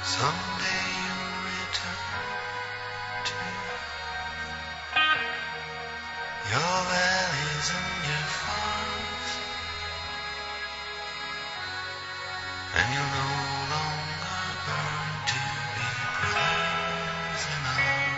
Someday you'll return to your valleys and your farms, and you'll no longer burn to be brothers in arms.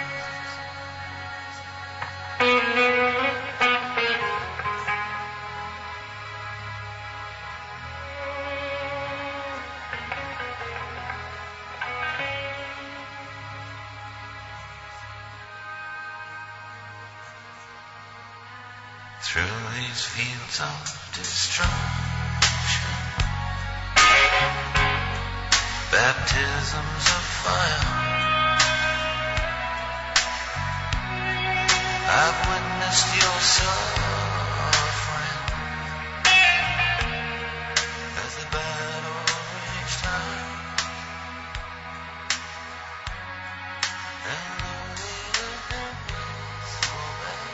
Through these fields of destruction, baptisms of fire, I've witnessed your suffering as the battle raged high, and though they have been so bad,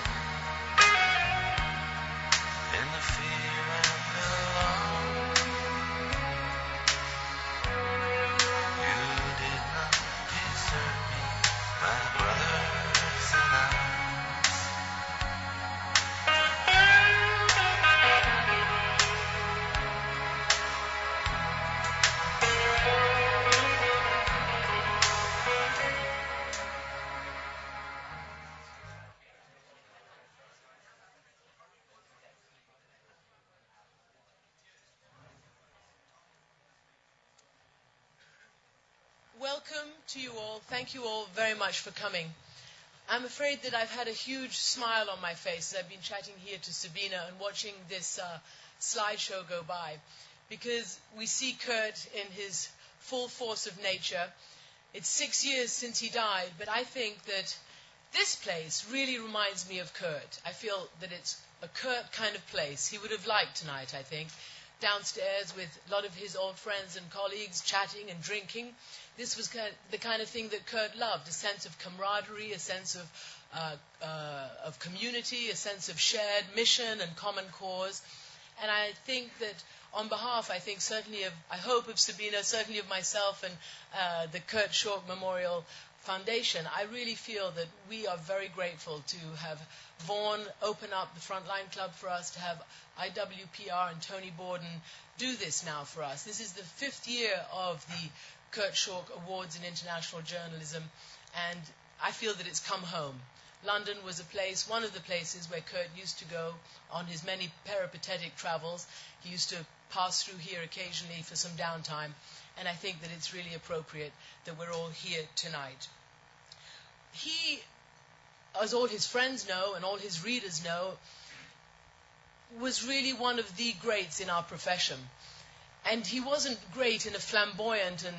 in the fear and the alarm, you did not desert me, my brothers in arms. Welcome to you all. Thank you all very much for coming. I'm afraid that I've had a huge smile on my face as I've been chatting here to Sabina and watching this slideshow go by, because we see Kurt in his full force of nature. It's 6 years since he died, but I think that this place really reminds me of Kurt. I feel that it's a Kurt kind of place. He would have liked tonight, I think, downstairs with a lot of his old friends and colleagues chatting and drinking. This was the kind of thing that Kurt loved, a sense of camaraderie, a sense of community, a sense of shared mission and common cause. And I think that on behalf, I think certainly of, I hope of Sabina, certainly of myself and the Kurt Schork Memorial Foundation, I really feel that we are very grateful to have Vaughan open up the Frontline Club for us, to have IWPR and Tony Borden do this now for us. This is the 5th year of the Kurt Schork Awards in International Journalism, and I feel that it's come home. London was a place, one of the places where Kurt used to go on his many peripatetic travels. He used to pass through here occasionally for some downtime, and I think that it's really appropriate that we're all here tonight. He, as all his friends know and all his readers know, was really one of the greats in our profession. And he wasn't great in a flamboyant and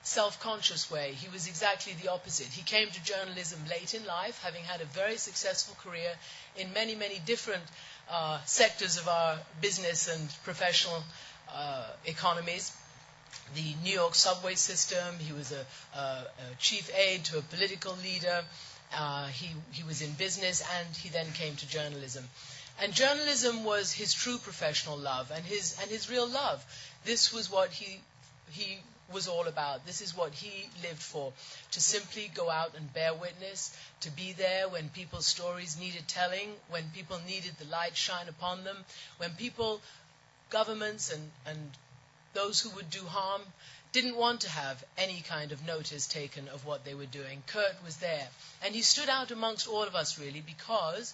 self-conscious way. He was exactly the opposite. He came to journalism late in life, having had a very successful career in many, many different sectors of our business and professional economies. The New York subway system, he was a chief aide to a political leader, he was in business, and he then came to journalism. And journalism was his true professional love and his real love. This was what he was all about. This is what he lived for, to simply go out and bear witness, to be there when people's stories needed telling, when people needed the light shine upon them, when people, governments and those who would do harm didn't want to have any kind of notice taken of what they were doing. Kurt was there. And he stood out amongst all of us, really, because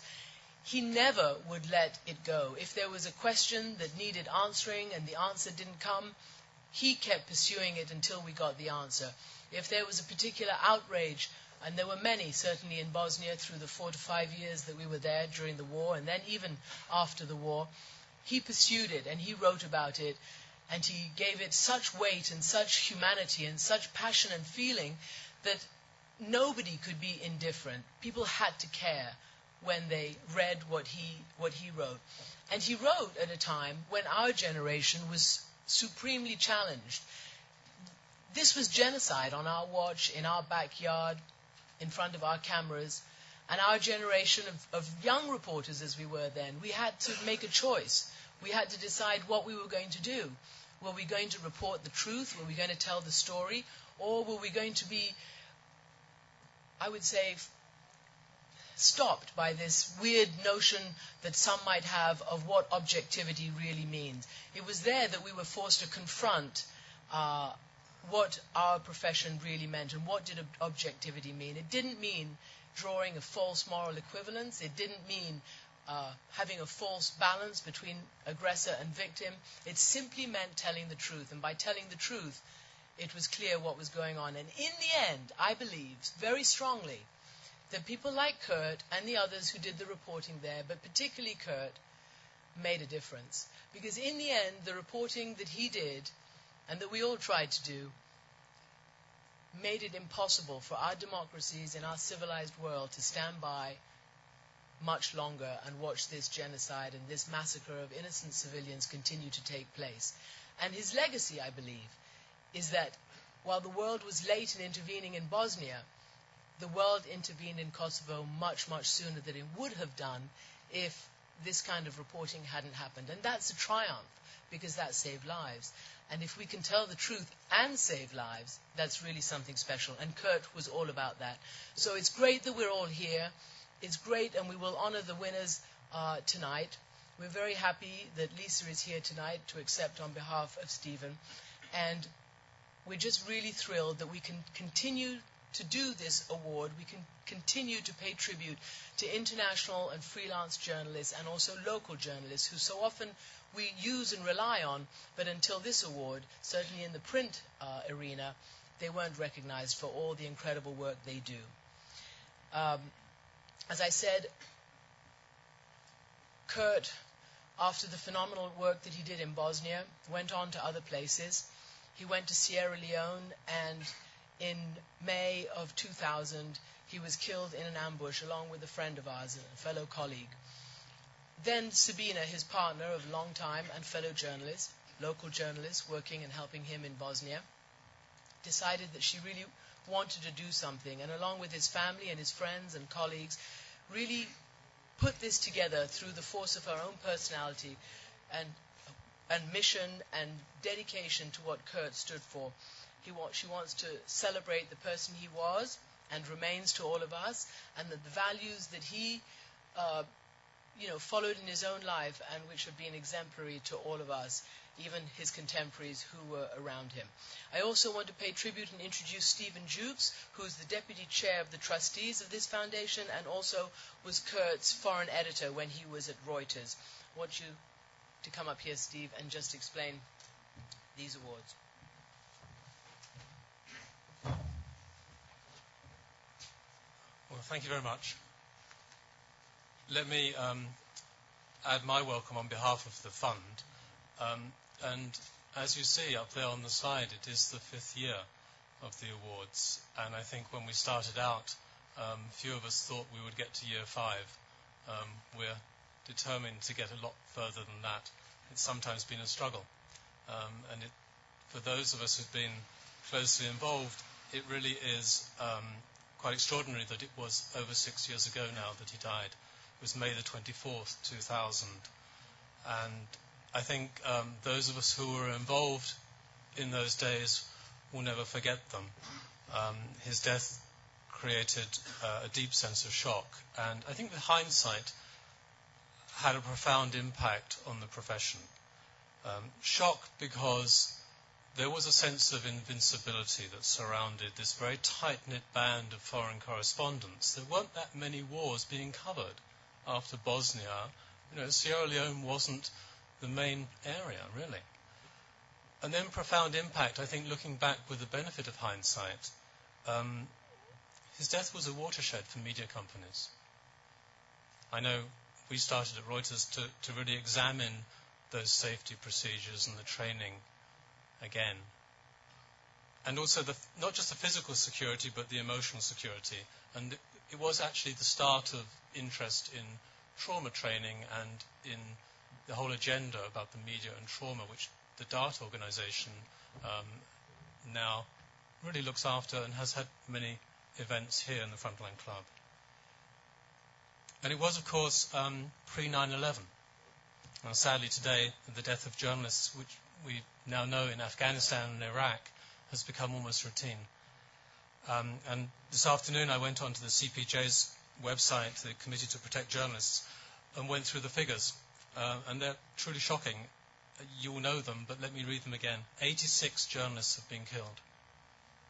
he never would let it go. If there was a question that needed answering and the answer didn't come, he kept pursuing it until we got the answer. If there was a particular outrage, and there were many, certainly in Bosnia through the 4 to 5 years that we were there during the war, and then even after the war, he pursued it and he wrote about it, and he gave it such weight and such humanity and such passion and feeling that nobody could be indifferent. People had to care when they read what he wrote. And he wrote at a time when our generation was supremely challenged. This was genocide on our watch, in our backyard, in front of our cameras. And our generation of young reporters, as we were then, we had to make a choice. We had to decide what we were going to do. Were we going to report the truth? Were we going to tell the story? Or were we going to be, I would say, stopped by this weird notion that some might have of what objectivity really means? It was there that we were forced to confront what our profession really meant and what did objectivity mean. It didn't mean drawing a false moral equivalence. It didn't mean having a false balance between aggressor and victim. It simply meant telling the truth. And by telling the truth, it was clear what was going on. And in the end, I believe very strongly that people like Kurt and the others who did the reporting there, but particularly Kurt, made a difference. Because in the end, the reporting that he did and that we all tried to do made it impossible for our democracies in our civilized world to stand by much longer and watch this genocide and this massacre of innocent civilians continue to take place. And his legacy, I believe, is that while the world was late in intervening in Bosnia, the world intervened in Kosovo much, much sooner than it would have done if this kind of reporting hadn't happened. And that's a triumph, because that saved lives. And if we can tell the truth and save lives, that's really something special. And Kurt was all about that. So it's great that we're all here. It's great, and we will honor the winners tonight. We're very happy that Lisa is here tonight to accept on behalf of Stephen. And we're just really thrilled that we can continue to do this award. We can continue to pay tribute to international and freelance journalists and also local journalists who so often we use and rely on, but until this award, certainly in the print arena, they weren't recognized for all the incredible work they do. As I said, Kurt, after the phenomenal work that he did in Bosnia, went on to other places. He went to Sierra Leone, and in May of 2000, he was killed in an ambush along with a friend of ours, a fellow colleague. Then Sabina, his partner of a long time and fellow journalist, local journalist working and helping him in Bosnia, decided that she really wanted to do something, and along with his family and his friends and colleagues, really put this together through the force of her own personality and mission and dedication to what Kurt stood for. She wants to celebrate the person he was and remains to all of us, and that the values that he followed in his own life and which have been exemplary to all of us, even his contemporaries who were around him. I also want to pay tribute and introduce Stephen Jukes, who is the deputy chair of the trustees of this foundation and also was Kurt's foreign editor when he was at Reuters. I want you to come up here, Steve, and just explain these awards. Well, thank you very much. Let me add my welcome on behalf of the fund. And as you see up there on the slide, it is the 5th year of the awards. And I think when we started out, few of us thought we would get to year 5. We're determined to get a lot further than that. It's sometimes been a struggle. And for those of us who've been closely involved, it really is quite extraordinary that it was over 6 years ago now that he died. It was May the 24th, 2000. And I think those of us who were involved in those days will never forget them. His death created a deep sense of shock. And I think with hindsight, had a profound impact on the profession. Shock because there was a sense of invincibility that surrounded this very tight-knit band of foreign correspondents. There weren't that many wars being covered after Bosnia. Sierra Leone wasn't the main area, really. And then profound impact, I think, looking back with the benefit of hindsight, his death was a watershed for media companies. I know we started at Reuters to really examine those safety procedures and the training again. And also not just the physical security, but the emotional security. And it was actually the start of interest in trauma training and in the whole agenda about the media and trauma, which the DART organization now really looks after and has had many events here in the Frontline Club. And it was, of course, pre-9/11. Sadly today, the death of journalists, which we now know in Afghanistan and Iraq has become almost routine. And this afternoon I went onto the CPJ's website, the Committee to Protect Journalists, and went through the figures. And they're truly shocking. You will know them, but let me read them again. 86 journalists have been killed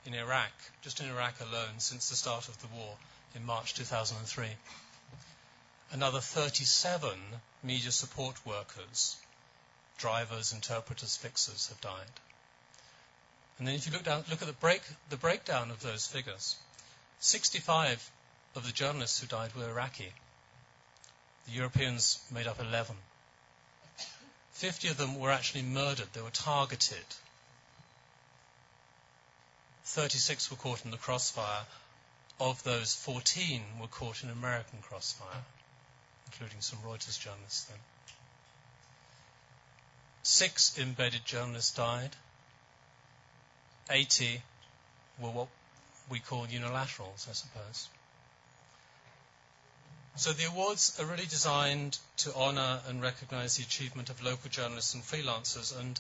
in Iraq, just in Iraq alone, since the start of the war in March 2003. Another 37 media support workers, drivers, interpreters, fixers have died. And then if you look at the breakdown of those figures, 65 of the journalists who died were Iraqi. The Europeans made up 11. 50 of them were actually murdered. They were targeted. 36 were caught in the crossfire. Of those, 14 were caught in American crossfire, including some Reuters journalists then. 6 embedded journalists died. 80 were what we call unilaterals, I suppose. So the awards are really designed to honour and recognise the achievement of local journalists and freelancers, and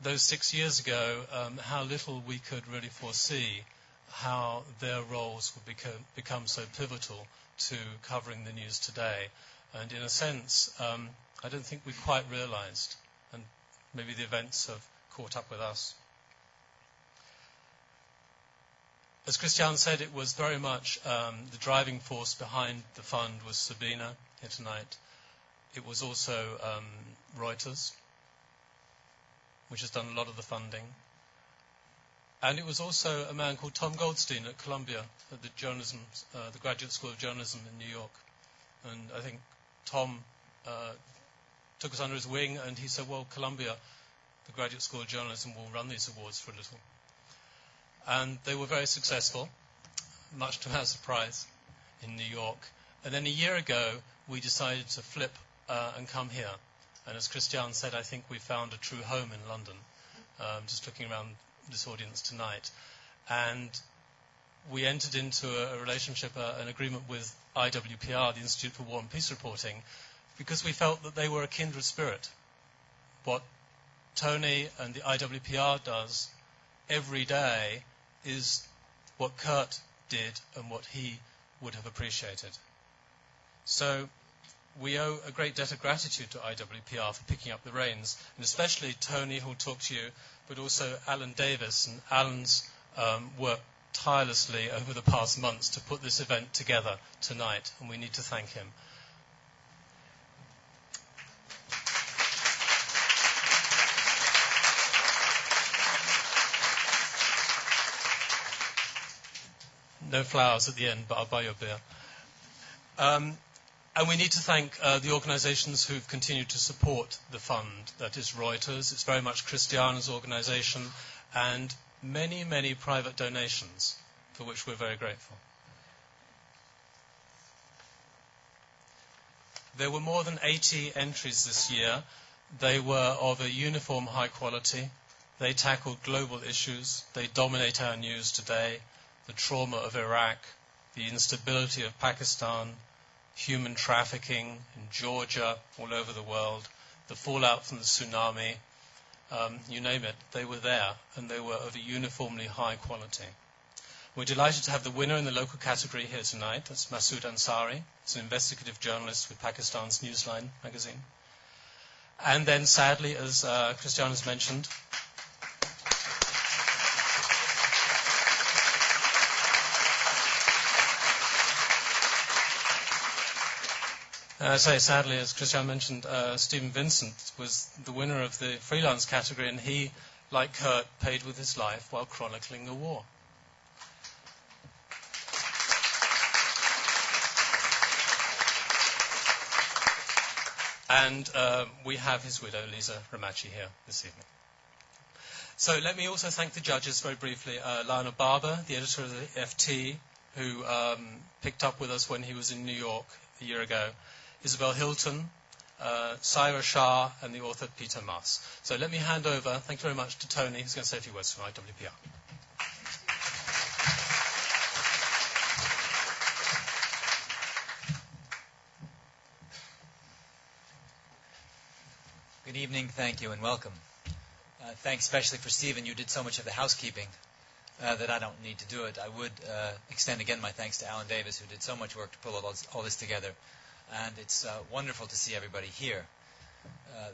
those 6 years ago, how little we could really foresee how their roles would become so pivotal to covering the news today. And in a sense, I don't think we quite realised, and maybe the events have caught up with us. As Christian said, it was very much the driving force behind the fund was Sabina here tonight. It was also Reuters, which has done a lot of the funding. And it was also a man called Tom Goldstein at Columbia, at the Graduate School of Journalism in New York. And I think Tom took us under his wing, and he said, well, Columbia, the Graduate School of Journalism, will run these awards for a little. And they were very successful, much to our surprise, in New York. And then a year ago, we decided to flip and come here. And as Christian said, I think we found a true home in London, just looking around this audience tonight. And we entered into a relationship, an agreement with IWPR, the Institute for War and Peace Reporting, because we felt that they were a kindred spirit. What Tony and the IWPR does every day is what Kurt did and what he would have appreciated. So we owe a great debt of gratitude to IWPR for picking up the reins, and especially Tony, who will talk to you, but also Alan Davis. And Alan's worked tirelessly over the past months to put this event together tonight, and we need to thank him. No flowers at the end, but I'll buy you a beer. And we need to thank the organisations who've continued to support the fund. That is Reuters, it's very much Christiana's organisation, and many, many private donations, for which we're very grateful. There were more than 80 entries this year. They were of a uniform high quality. They tackled global issues. They dominate our news today. The trauma of Iraq, the instability of Pakistan, human trafficking in Georgia, all over the world, the fallout from the tsunami, you name it, they were there, and they were of a uniformly high quality. We're delighted to have the winner in the local category here tonight. That's Masood Ansari. He's an investigative journalist with Pakistan's Newsline magazine. And then, sadly, as Christian has mentioned, sadly, as Christian mentioned, Stephen Vincent was the winner of the freelance category, and he, like Kurt, paid with his life while chronicling the war. And we have his widow, Lisa Ramachi, here this evening. So let me also thank the judges very briefly. Lionel Barber, the editor of the FT, who picked up with us when he was in New York a year ago. Isabel Hilton, Syra Shah, and the author Peter Maas. So let me hand over, thank you very much, to Tony, who's going to say a few words from IWPR. Good evening, thank you, and welcome. thanks especially for Stephen. You did so much of the housekeeping that I don't need to do it. I would extend again my thanks to Alan Davis, who did so much work to pull all this together. And it's wonderful to see everybody here.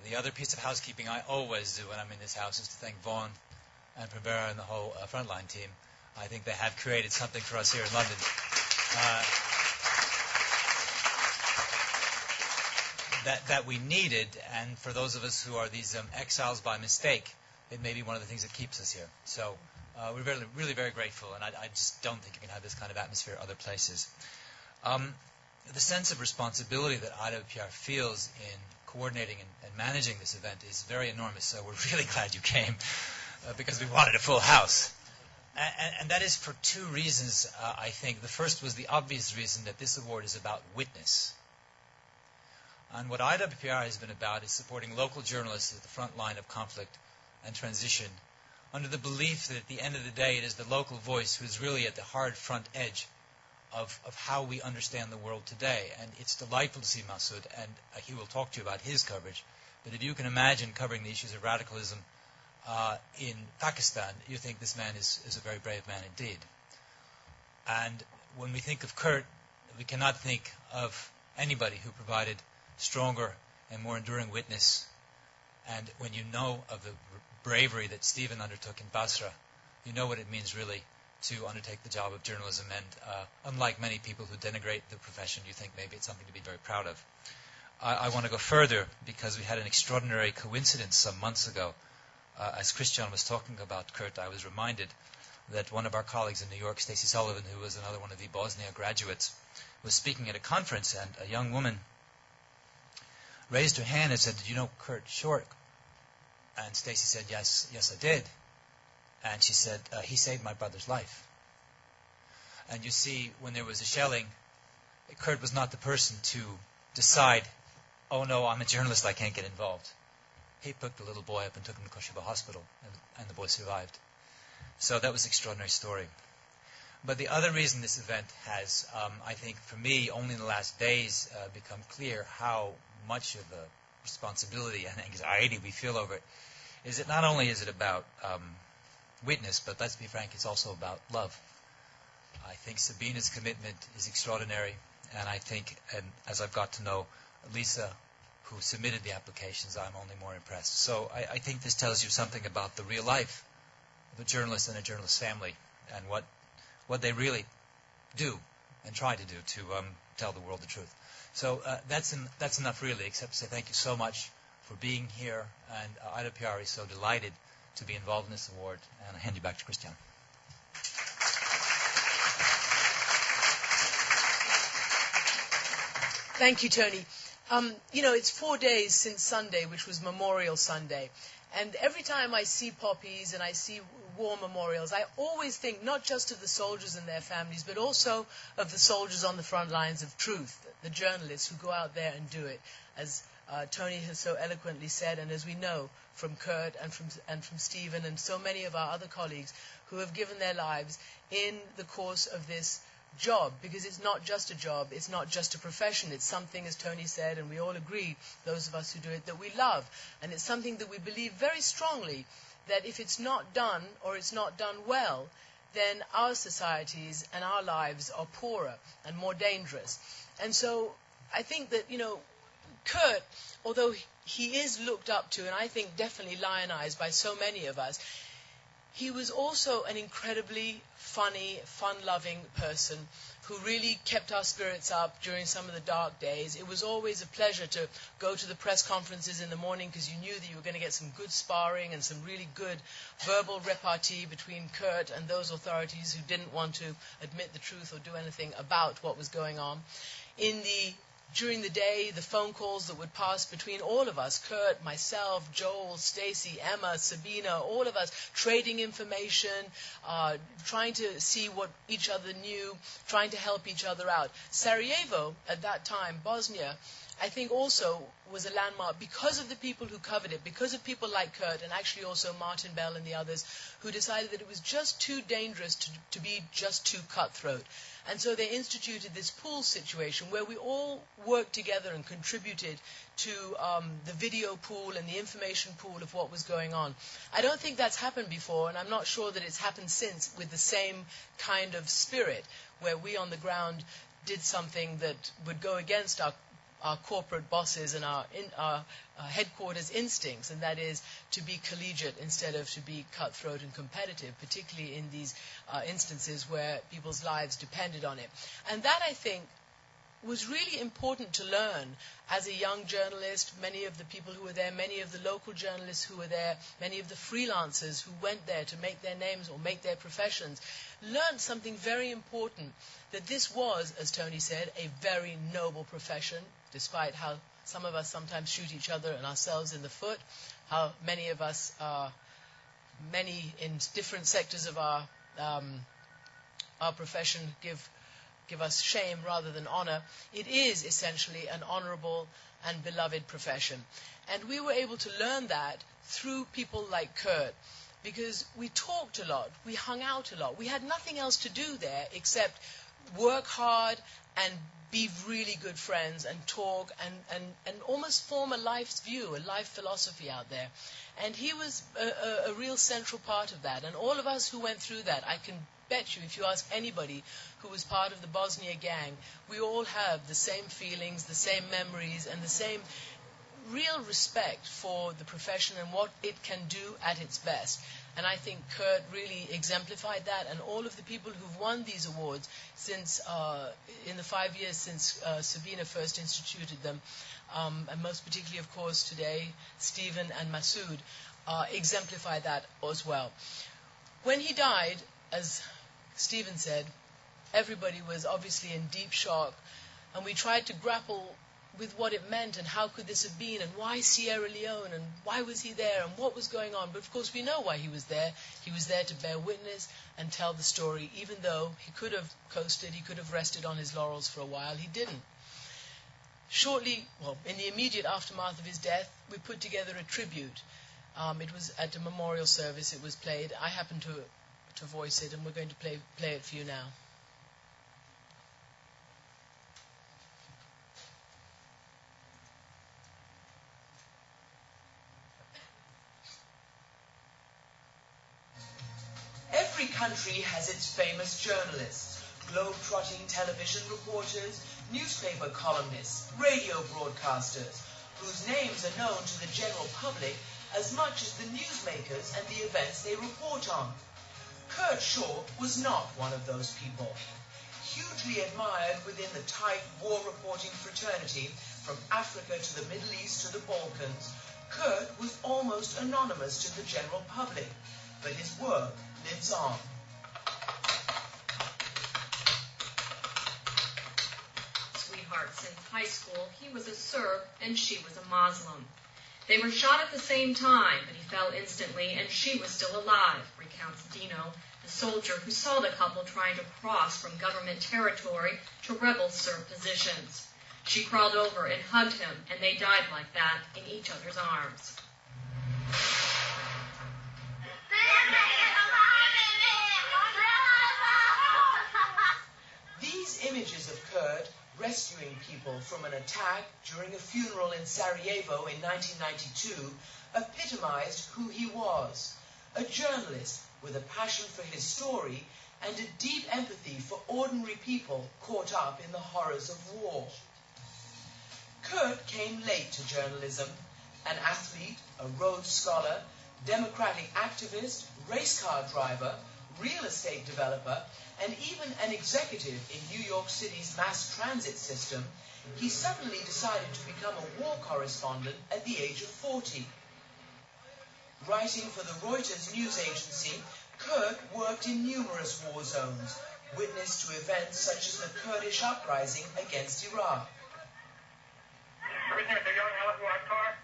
The other piece of housekeeping I always do when I'm in this house is to thank Vaughan and Pravera and the whole frontline team. I think they have created something for us here in London. That we needed, and for those of us who are these exiles by mistake, it may be one of the things that keeps us here. So we're really very grateful, and I just don't think you can have this kind of atmosphere other places. The sense of responsibility that IWPR feels in coordinating and managing this event is very enormous, so we're really glad you came, because we wanted a full house. And that is for two reasons, I think. The first was the obvious reason that this award is about witness. And what IWPR has been about is supporting local journalists at the front line of conflict and transition, under the belief that at the end of the day it is the local voice who is really at the hard front edge of how we understand the world today. And it's delightful to see Masood, and he will talk to you about his coverage. But if you can imagine covering the issues of radicalism in Pakistan, you think this man is a very brave man indeed. And when we think of Kurt, we cannot think of anybody who provided stronger and more enduring witness. And when you know of the bravery that Stephen undertook in Basra, you know what it means really to undertake the job of journalism. And unlike many people who denigrate the profession, you think maybe it's something to be very proud of. I want to go further because we had an extraordinary coincidence some months ago. As Christian was talking about Kurt, I was reminded that one of our colleagues in New York, Stacey Sullivan, who was another one of the Bosnia graduates, was speaking at a conference, and a young woman raised her hand and said, "Did you know Kurt Schork?" And Stacey said, yes, I did. And she said, he saved my brother's life. And you see, when there was a shelling, Kurt was not the person to decide, oh no, I'm a journalist, I can't get involved. He picked the little boy up and took him to Kosovo Hospital, and the boy survived. So that was an extraordinary story. But the other reason this event has, I think, for me, only in the last days become clear how much of the responsibility and anxiety we feel over it, is that not only is it about witness, but let's be frank, it's also about love. I think Sabina's commitment is extraordinary, and I think, and as I've got to know Lisa, who submitted the applications, I'm only more impressed. So I think this tells you something about the real life of a journalist and a journalist family, and what they really do and try to do to tell the world the truth. So that's enough really, except to say thank you so much for being here, and IWPR is so delighted to be involved in this award, and I hand you back to Christian. Thank you, Tony. It's 4 days since Sunday, which was Memorial Sunday. And every time I see poppies and I see war memorials, I always think not just of the soldiers and their families, but also of the soldiers on the front lines of truth, the journalists who go out there and do it, as Tony has so eloquently said, and as we know from Kurt and from Stephen and so many of our other colleagues who have given their lives in the course of this job, because it's not just a job, it's not just a profession, it's something, as Tony said, and we all agree, those of us who do it, that we love, and it's something that we believe very strongly, that if it's not done, or it's not done well, then our societies and our lives are poorer and more dangerous. And so I think that, Kurt, although he is looked up to, and I think definitely lionized by so many of us, he was also an incredibly funny, fun-loving person who really kept our spirits up during some of the dark days. It was always a pleasure to go to the press conferences in the morning because you knew that you were going to get some good sparring and some really good verbal repartee between Kurt and those authorities who didn't want to admit the truth or do anything about what was going on. During the day, the phone calls that would pass between all of us, Kurt, myself, Joel, Stacy, Emma, Sabina, all of us, trading information, trying to see what each other knew, trying to help each other out. Sarajevo, at that time, Bosnia, I think also was a landmark because of the people who covered it, because of people like Kurt and actually also Martin Bell and the others who decided that it was just too dangerous to be just too cutthroat. And so they instituted this pool situation where we all worked together and contributed to the video pool and the information pool of what was going on. I don't think that's happened before, and I'm not sure that it's happened since with the same kind of spirit, where we on the ground did something that would go against our corporate bosses and our headquarters instincts, and that is to be collegiate instead of to be cutthroat and competitive, particularly in these instances where people's lives depended on it. And that, I think, was really important to learn as a young journalist. Many of the people who were there, many of the local journalists who were there, many of the freelancers who went there to make their names or make their professions, learned something very important, that this was, as Tony said, a very noble profession, despite how some of us sometimes shoot each other and ourselves in the foot, how many of us, many in different sectors of our profession give us shame rather than honor. It is essentially an honorable and beloved profession. And we were able to learn that through people like Kurt, because we talked a lot, we hung out a lot. We had nothing else to do there except work hard and be really good friends and talk and almost form a life's view, a life philosophy out there. And he was a real central part of that. And all of us who went through that, I can bet you, if you ask anybody who was part of the Bosnia gang, we all have the same feelings, the same memories, and the same real respect for the profession and what it can do at its best. And I think Kurt really exemplified that, and all of the people who've won these awards since, in the 5 years since Sabina first instituted them, and most particularly, of course, today, Stephen and Masood, exemplify that as well. When he died, as Stephen said, everybody was obviously in deep shock, and we tried to grapple with what it meant and how could this have been and why Sierra Leone and why was he there and what was going on. But of course we know why he was there. He was there to bear witness and tell the story, even though he could have coasted, he could have rested on his laurels for a while. He didn't. Shortly, well, in the immediate aftermath of his death, we put together a tribute. It was at a memorial service, it was played. I happened to voice it, and we're going to play it for you now. Every country has its famous journalists, globe-trotting television reporters, newspaper columnists, radio broadcasters, whose names are known to the general public as much as the newsmakers and the events they report on. Kurt Schork was not one of those people. Hugely admired within the tight war reporting fraternity from Africa to the Middle East to the Balkans, Kurt was almost anonymous to the general public, but his work lives on. Sweetheart since high school, he was a Serb and she was a Muslim. They were shot at the same time, but he fell instantly and she was still alive, recounts Dino, the soldier who saw the couple trying to cross from government territory to rebel Serb positions. She crawled over and hugged him, and they died like that in each other's arms. These images of Kurt rescuing people from an attack during a funeral in Sarajevo in 1992 epitomized who he was, a journalist with a passion for his story and a deep empathy for ordinary people caught up in the horrors of war. Kurt came late to journalism, an athlete, a Rhodes Scholar, democratic activist, race car driver, real estate developer, and even an executive in New York City's mass transit system, he suddenly decided to become a war correspondent at the age of 40. Writing for the Reuters news agency, Kurt worked in numerous war zones, witness to events such as the Kurdish uprising against Iraq. Everything with the young Alabama car?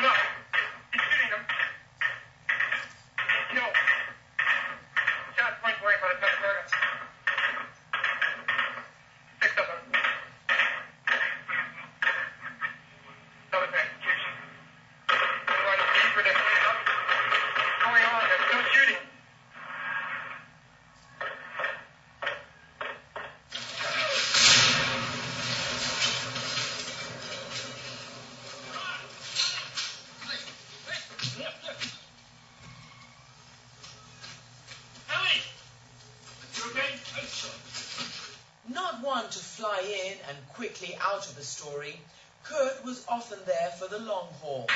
No. He's shooting them. No. Shot point blank by the best target. one to fly in and quickly out of a story, Kurt was often there for the long haul.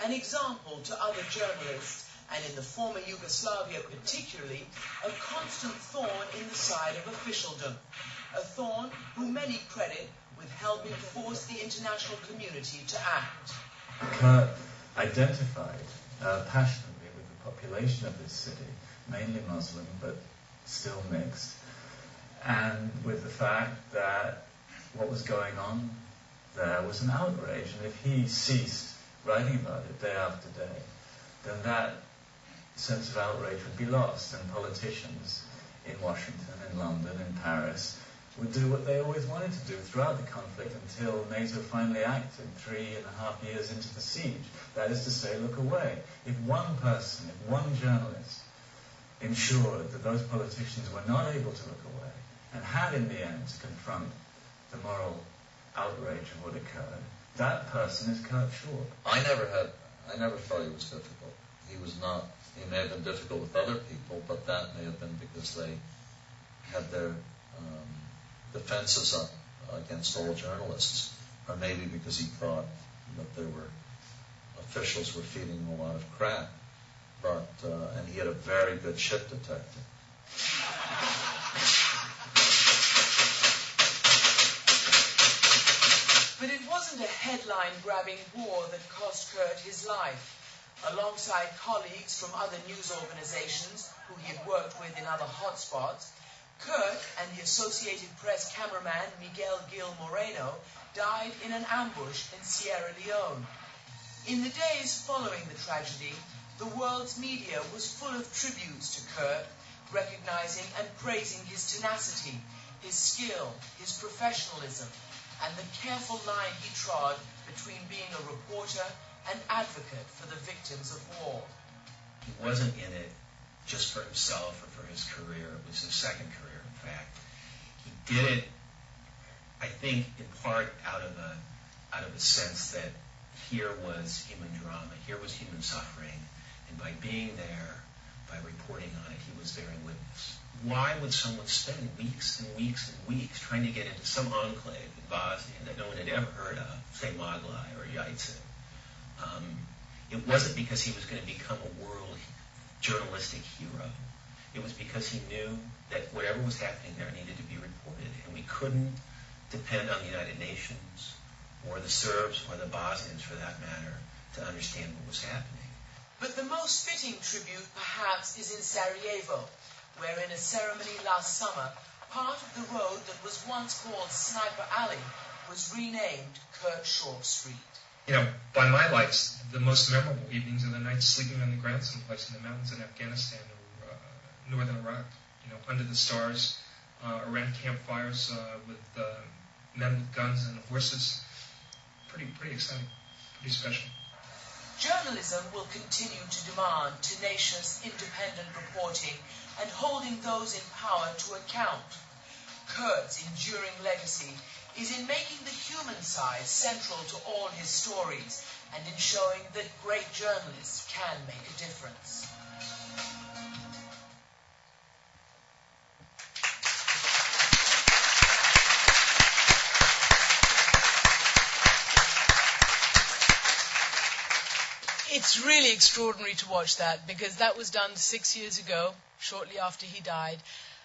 An example to other journalists, and in the former Yugoslavia particularly, a constant thorn in the side of officialdom, a thorn who many credit with helping force the international community to act. Kurt identified passionately with the population of this city, mainly Muslim but still mixed, and with the fact that what was going on there was an outrage, and if he ceased writing about it day after day, then that sense of outrage would be lost, and politicians in Washington, in London, in Paris would do what they always wanted to do throughout the conflict until NATO finally acted 3.5 years into the siege. That is to say, look away. If one person, if one journalist ensured that those politicians were not able to look away and had in the end to confront the moral outrage of what occurred, that person is Kurt Schork. I never thought he was difficult. He was not. He may have been difficult with other people, but that may have been because they had their defenses up against all journalists, or maybe because he thought that officials were feeding him a lot of crap. But and he had a very good ship detector. But it wasn't a headline-grabbing war that cost Kurt his life. Alongside colleagues from other news organizations who he had worked with in other hotspots, Kurt and the Associated Press cameraman Miguel Gil Moreno died in an ambush in Sierra Leone. In the days following the tragedy, the world's media was full of tributes to Kurt, recognizing and praising his tenacity, his skill, his professionalism, and the careful line he trod between being a reporter and advocate for the victims of war. He wasn't in it just for himself or for his career. It was his second career, in fact. He did it, I think, in part out of a sense that here was human drama, here was human suffering, and by being there, by reporting on it, he was bearing witness. Why would someone spend weeks and weeks and weeks trying to get into some enclave in Bosnia that no one had ever heard of, say Maglai or Yaitzen? It wasn't because he was going to become a world journalistic hero. It was because he knew that whatever was happening there needed to be reported, and we couldn't depend on the United Nations or the Serbs or the Bosnians, for that matter, to understand what was happening. But the most fitting tribute, perhaps, is in Sarajevo, where in a ceremony last summer, part of the road that was once called Sniper Alley was renamed Kurt Schork Street. You know, by my lights, the most memorable evenings are the nights sleeping on the ground someplace in the mountains in Afghanistan or northern Iraq, you know, under the stars, around campfires with men with guns and horses. Pretty exciting, pretty special. Journalism will continue to demand tenacious, independent reporting and holding those in power to account. Kurt's enduring legacy is in making the human side central to all his stories and in showing that great journalists can make a difference. It's really extraordinary to watch that, because that was done 6 years ago, shortly after he died.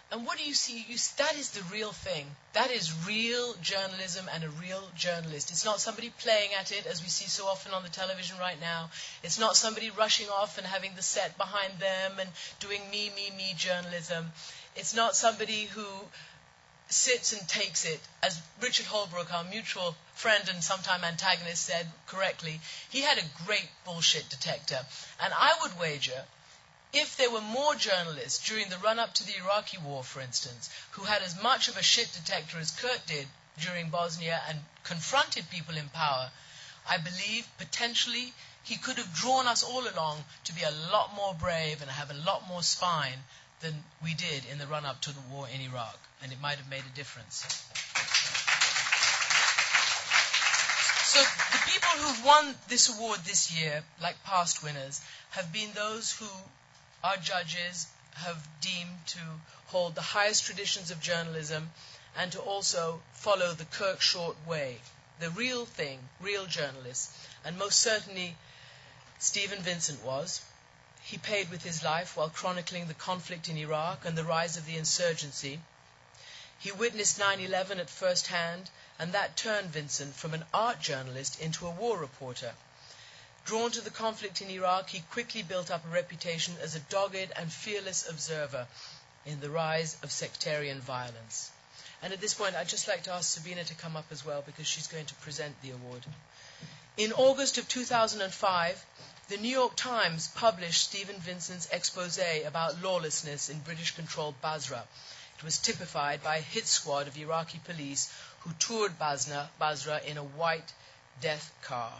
And what do you see? That is the real thing. That is real journalism and a real journalist. It's not somebody playing at it, as we see so often on the television right now. It's not somebody rushing off and having the set behind them and doing me journalism. It's not somebody who sits and takes it. As Richard Holbrooke, our mutual friend and sometime antagonist, said correctly, he had a great bullshit detector. And I would wager, if there were more journalists during the run-up to the Iraqi war, for instance, who had as much of a shit detector as Kurt did during Bosnia and confronted people in power, I believe potentially he could have drawn us all along to be a lot more brave and have a lot more spine than we did in the run-up to the war in Iraq, and it might have made a difference. So the people who've won this award this year, like past winners, have been those who are judges have deemed to hold the highest traditions of journalism and to also follow the Kirk Short way, the real thing, real journalists. And most certainly Stephen Vincent was. He paid with his life while chronicling the conflict in Iraq and the rise of the insurgency. He witnessed 9/11 at first hand, and that turned Vincent from an art journalist into a war reporter. Drawn to the conflict in Iraq, he quickly built up a reputation as a dogged and fearless observer in the rise of sectarian violence. And at this point, I'd just like to ask Sabina to come up as well, because she's going to present the award. In August of 2005, the New York Times published Stephen Vincent's expose about lawlessness in British-controlled Basra. It was typified by a hit squad of Iraqi police who toured Basra in a white death car.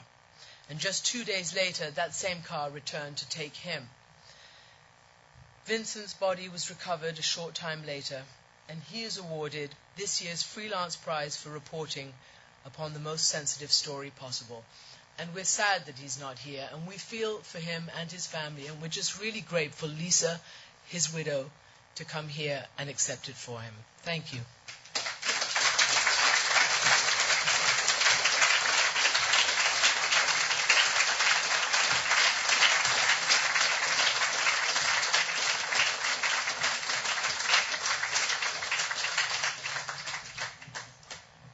And just 2 days later, that same car returned to take him. Vincent's body was recovered a short time later, and he is awarded this year's Freelance Prize for reporting upon the most sensitive story possible. And we're sad that he's not here, and we feel for him and his family, and we're just really grateful, Lisa, his widow, to come here and accept it for him. Thank you.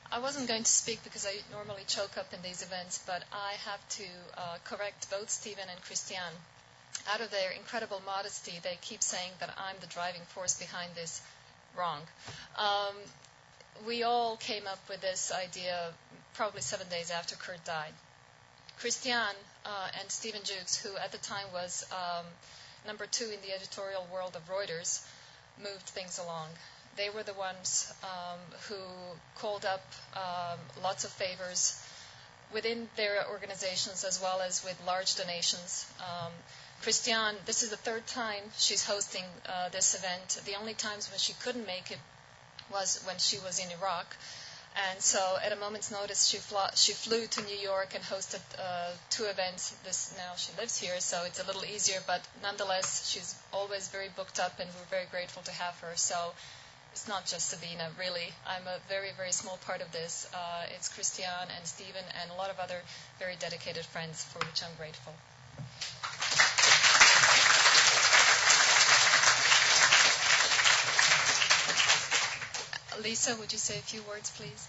I wasn't going to speak because I normally choke up in these events, but I have to correct both Stephen and Christiane. Out of their incredible modesty, they keep saying that I'm the driving force behind this. Wrong. We all came up with this idea probably 7 days after Kurt died. Christiane and Stephen Jukes, who at the time was number 2 in the editorial world of Reuters, moved things along. They were the ones who called up lots of favors within their organizations as well as with large donations. Christiane, this is the 3rd time she's hosting this event. The only times when she couldn't make it was when she was in Iraq. And so at a moment's notice, she flew to New York and hosted 2 events. Now she lives here, so it's a little easier. But nonetheless, she's always very booked up, and we're very grateful to have her. So it's not just Sabina, really. I'm a very, very small part of this. It's Christiane and Stephen and a lot of other very dedicated friends for which I'm grateful. Lisa, would you say a few words, please?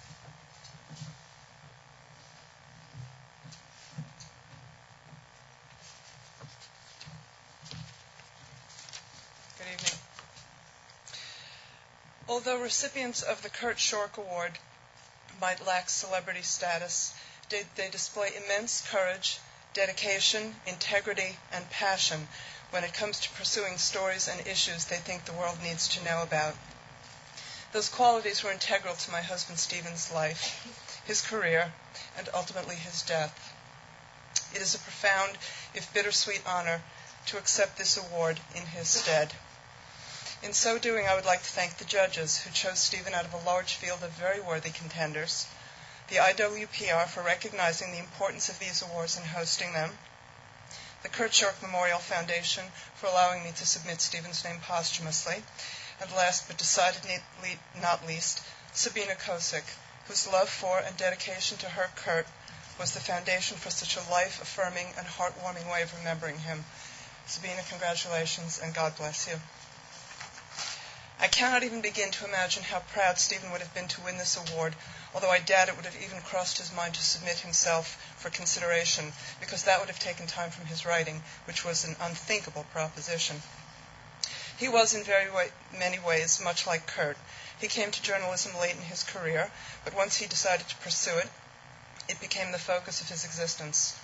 Good evening. Although recipients of the Kurt Schork Award might lack celebrity status, they display immense courage, dedication, integrity, and passion when it comes to pursuing stories and issues they think the world needs to know about. Those qualities were integral to my husband Stephen's life, his career, and ultimately his death. It is a profound, if bittersweet, honor to accept this award in his stead. In so doing, I would like to thank the judges who chose Stephen out of a large field of very worthy contenders, the IWPR for recognizing the importance of these awards and hosting them, the Kurt Schork Memorial Foundation for allowing me to submit Stephen's name posthumously, and last but decidedly not least, Sabina Kosick, whose love for and dedication to her Kurt was the foundation for such a life-affirming and heartwarming way of remembering him. Sabina, congratulations, and God bless you. I cannot even begin to imagine how proud Stephen would have been to win this award, although I doubt it would have even crossed his mind to submit himself for consideration, because that would have taken time from his writing, which was an unthinkable proposition. He was in many ways much like Kurt. He came to journalism late in his career, but once he decided to pursue it, it became the focus of his existence.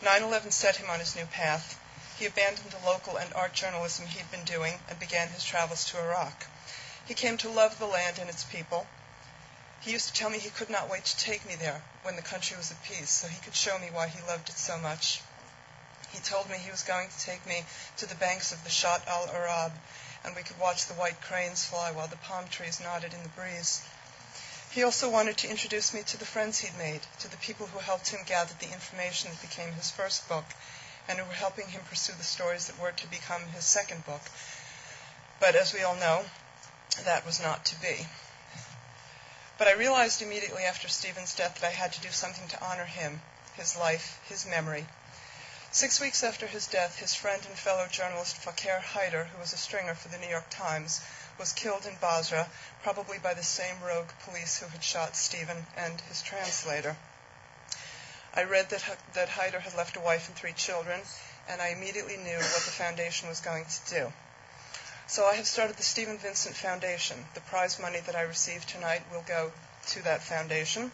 9/11 set him on his new path. He abandoned the local and art journalism he had been doing and began his travels to Iraq. He came to love the land and its people. He used to tell me he could not wait to take me there when the country was at peace, so he could show me why he loved it so much. He told me he was going to take me to the banks of the Shat al-Arab, and we could watch the white cranes fly while the palm trees nodded in the breeze. He also wanted to introduce me to the friends he'd made, to the people who helped him gather the information that became his first book, and who were helping him pursue the stories that were to become his second book. But as we all know, that was not to be. But I realized immediately after Stephen's death that I had to do something to honor him, his life, his memory. 6 weeks after his death, his friend and fellow journalist Fakir Haider, who was a stringer for the New York Times, was killed in Basra, probably by the same rogue police who had shot Stephen and his translator. I read that Haider had left a wife and 3 children, and I immediately knew what the foundation was going to do. So I have started the Stephen Vincent Foundation. The prize money that I receive tonight will go to that foundation.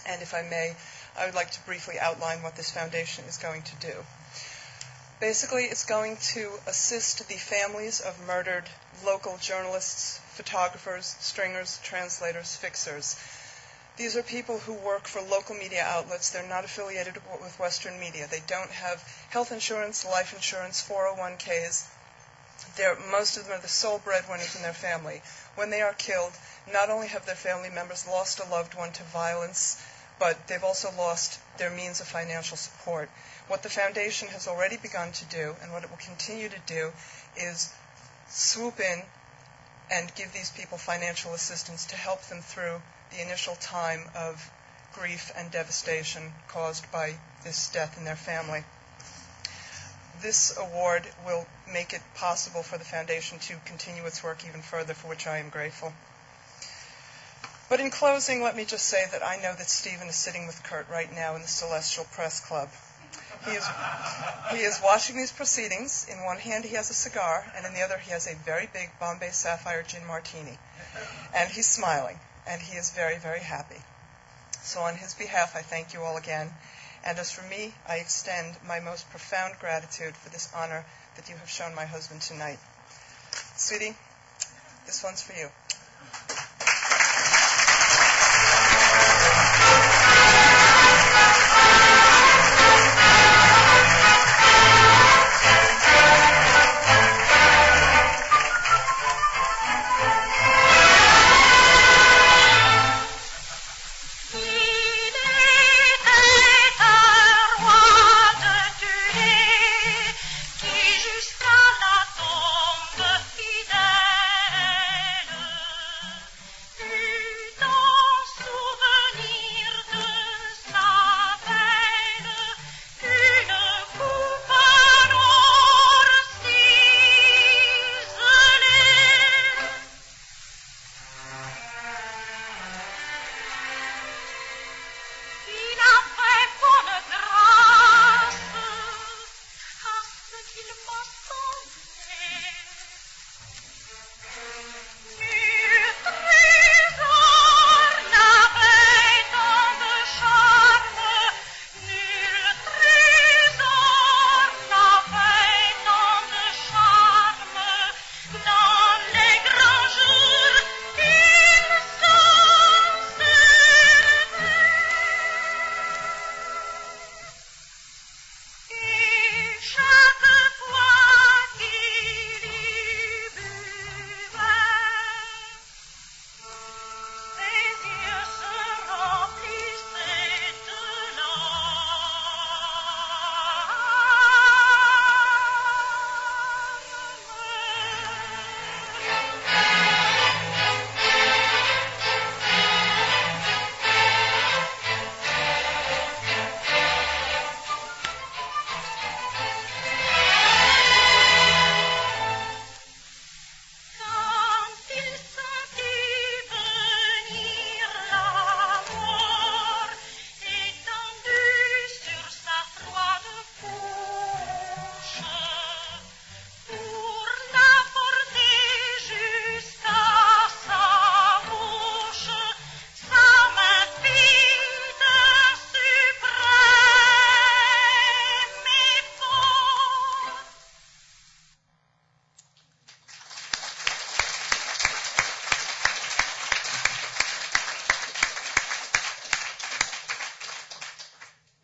And if I may, I would like to briefly outline what this foundation is going to do. Basically, it's going to assist the families of murdered local journalists, photographers, stringers, translators, fixers. These are people who work for local media outlets. They're not affiliated with Western media. They don't have health insurance, life insurance, 401ks. Most of them are the sole breadwinners in their family. When they are killed, not only have their family members lost a loved one to violence, but they've also lost their means of financial support. What the foundation has already begun to do, and what it will continue to do, is swoop in and give these people financial assistance to help them through the initial time of grief and devastation caused by this death in their family. This award will make it possible for the foundation to continue its work even further, for which I am grateful. But in closing, let me just say that I know that Stephen is sitting with Kurt right now in the Celestial Press Club. He is watching these proceedings. In one hand he has a cigar, and in the other he has a very big Bombay Sapphire gin martini. And he's smiling, and he is very, very happy. So on his behalf, I thank you all again. And as for me, I extend my most profound gratitude for this honor that you have shown my husband tonight. Sweetie, this one's for you.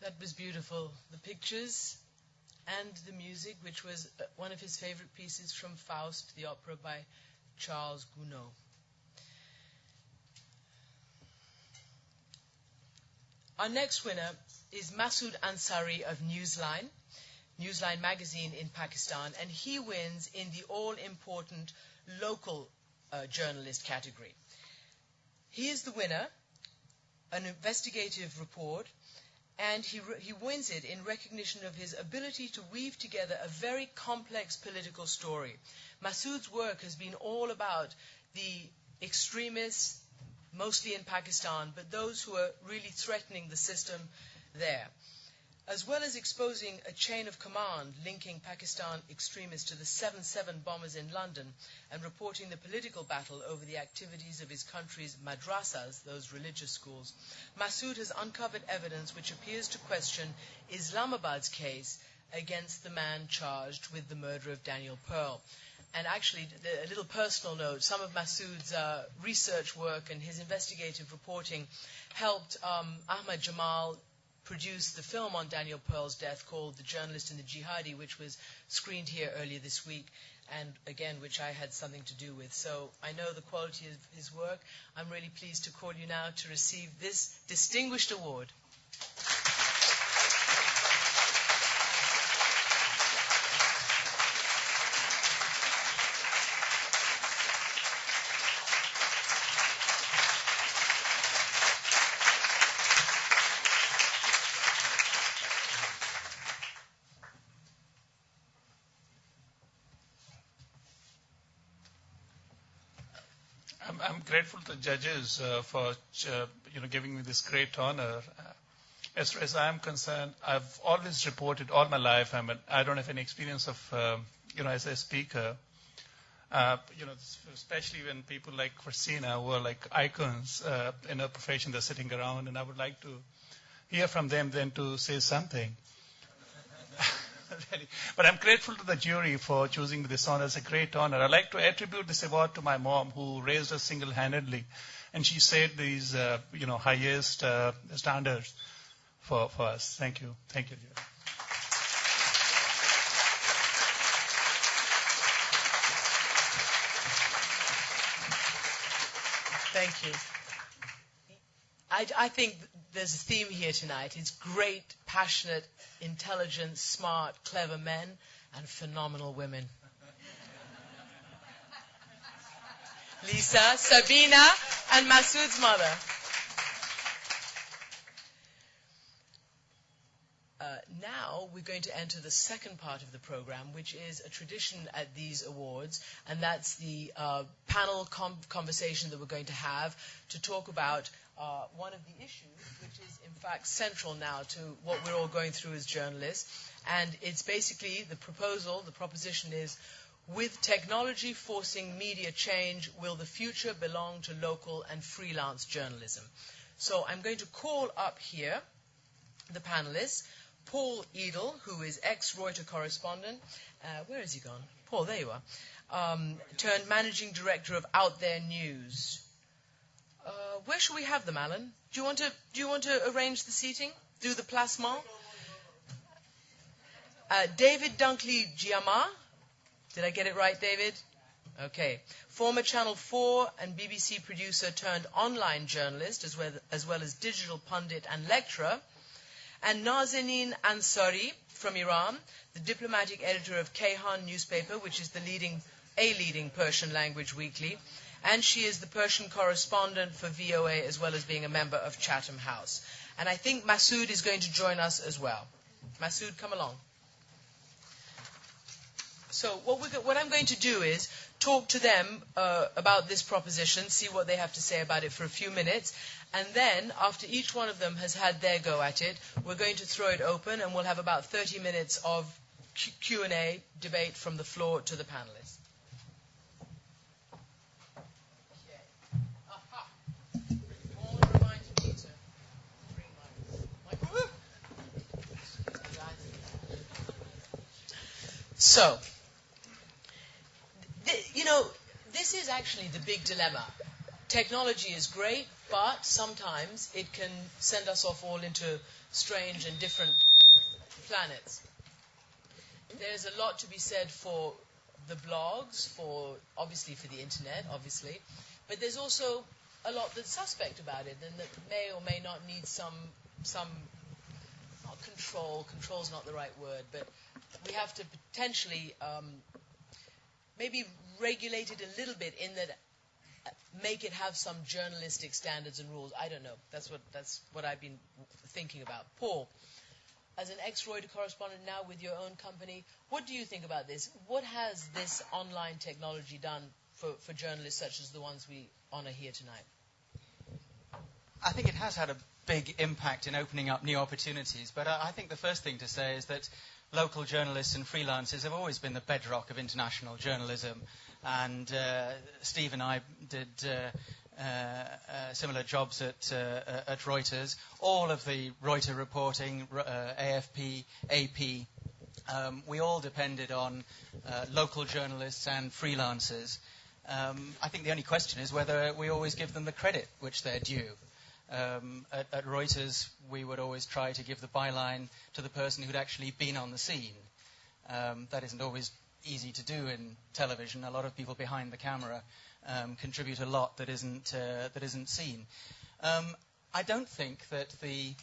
That was beautiful. The pictures and the music, which was one of his favorite pieces from Faust, the opera by Charles Gounod. Our next winner is Masood Ansari of Newsline magazine in Pakistan, and he wins in the all-important local journalist category. He is the winner, an investigative report, and he wins it in recognition of his ability to weave together a very complex political story. Masood's work has been all about the extremists, mostly in Pakistan, but those who are really threatening the system there, as well as exposing a chain of command linking Pakistan extremists to the 7/7 bombers in London and reporting the political battle over the activities of his country's madrasas, those religious schools. Masood has uncovered evidence which appears to question Islamabad's case against the man charged with the murder of Daniel Pearl. And actually, a little personal note, some of Masood's research work and his investigative reporting helped Ahmad Jamal produce the film on Daniel Pearl's death called The Journalist and the Jihadi, which was screened here earlier this week, and again, which I had something to do with. So I know the quality of his work. I'm really pleased to call you now to receive this distinguished award. I'm grateful to the judges for giving me this great honor. As far as I'm concerned, I've always reported all my life. I don't have any experience of as a speaker. Especially when people like Christina, who are like icons in her profession, they're sitting around, and I would like to hear from them then to say something. Really. But I'm grateful to the jury for choosing this honor as a great honor. I'd like to attribute this award to my mom, who raised us single-handedly, and she set these, highest standards for us. Thank you. Thank you, dear. Thank you. I think there's a theme here tonight. It's great, passionate, intelligent, smart, clever men and phenomenal women. Lisa, Sabina, and Masood's mother. Now we're going to enter the second part of the program, which is a tradition at these awards, and that's the panel conversation that we're going to have to talk about one of the issues, which is in fact central now to what we're all going through as journalists. And it's basically the proposition is, with technology forcing media change, will the future belong to local and freelance journalism? So I'm going to call up here the panelists. Paul Edel, who is ex-Reuters correspondent. Where has he gone? Paul, there you are. Turned managing director of Out There News. Where should we have them, Alan? Do you want to arrange the seating? Do the placement? David Dunkley Giamma. Did I get it right, David? Okay. Former Channel 4 and BBC producer turned online journalist, as well as digital pundit and lecturer. And Nazanin Ansari from Iran, the diplomatic editor of Kayhan newspaper, which is a leading Persian language weekly. And she is the Persian correspondent for VOA, as well as being a member of Chatham House. And I think Masood is going to join us as well. Masood, come along. So what I'm going to do is talk to them about this proposition, see what they have to say about it for a few minutes, and then after each one of them has had their go at it, we're going to throw it open, and we'll have about 30 minutes of Q&A debate from the floor to the panelists. So, this is actually the big dilemma. Technology is great, but sometimes it can send us off all into strange and different planets. There's a lot to be said for the blogs, obviously for the internet, obviously, but there's also a lot that's suspect about it, and that may or may not need some not control's not the right word, but we have to potentially maybe regulate it a little bit in that, make it have some journalistic standards and rules. I don't know. That's what I've been thinking about. Paul, as an ex-Reuters correspondent now with your own company, what do you think about this? What has this online technology done for journalists such as the ones we honor here tonight? I think it has had a big impact in opening up new opportunities, but I think the first thing to say is that local journalists and freelancers have always been the bedrock of international journalism, and Steve and I did similar jobs at Reuters. All of the Reuters reporting, AFP, AP, we all depended on local journalists and freelancers. I think the only question is whether we always give them the credit which they're due. At Reuters, we would always try to give the byline to the person who'd actually been on the scene. That isn't always easy to do in television. A lot of people behind the camera contribute a lot that isn't seen. I don't think that the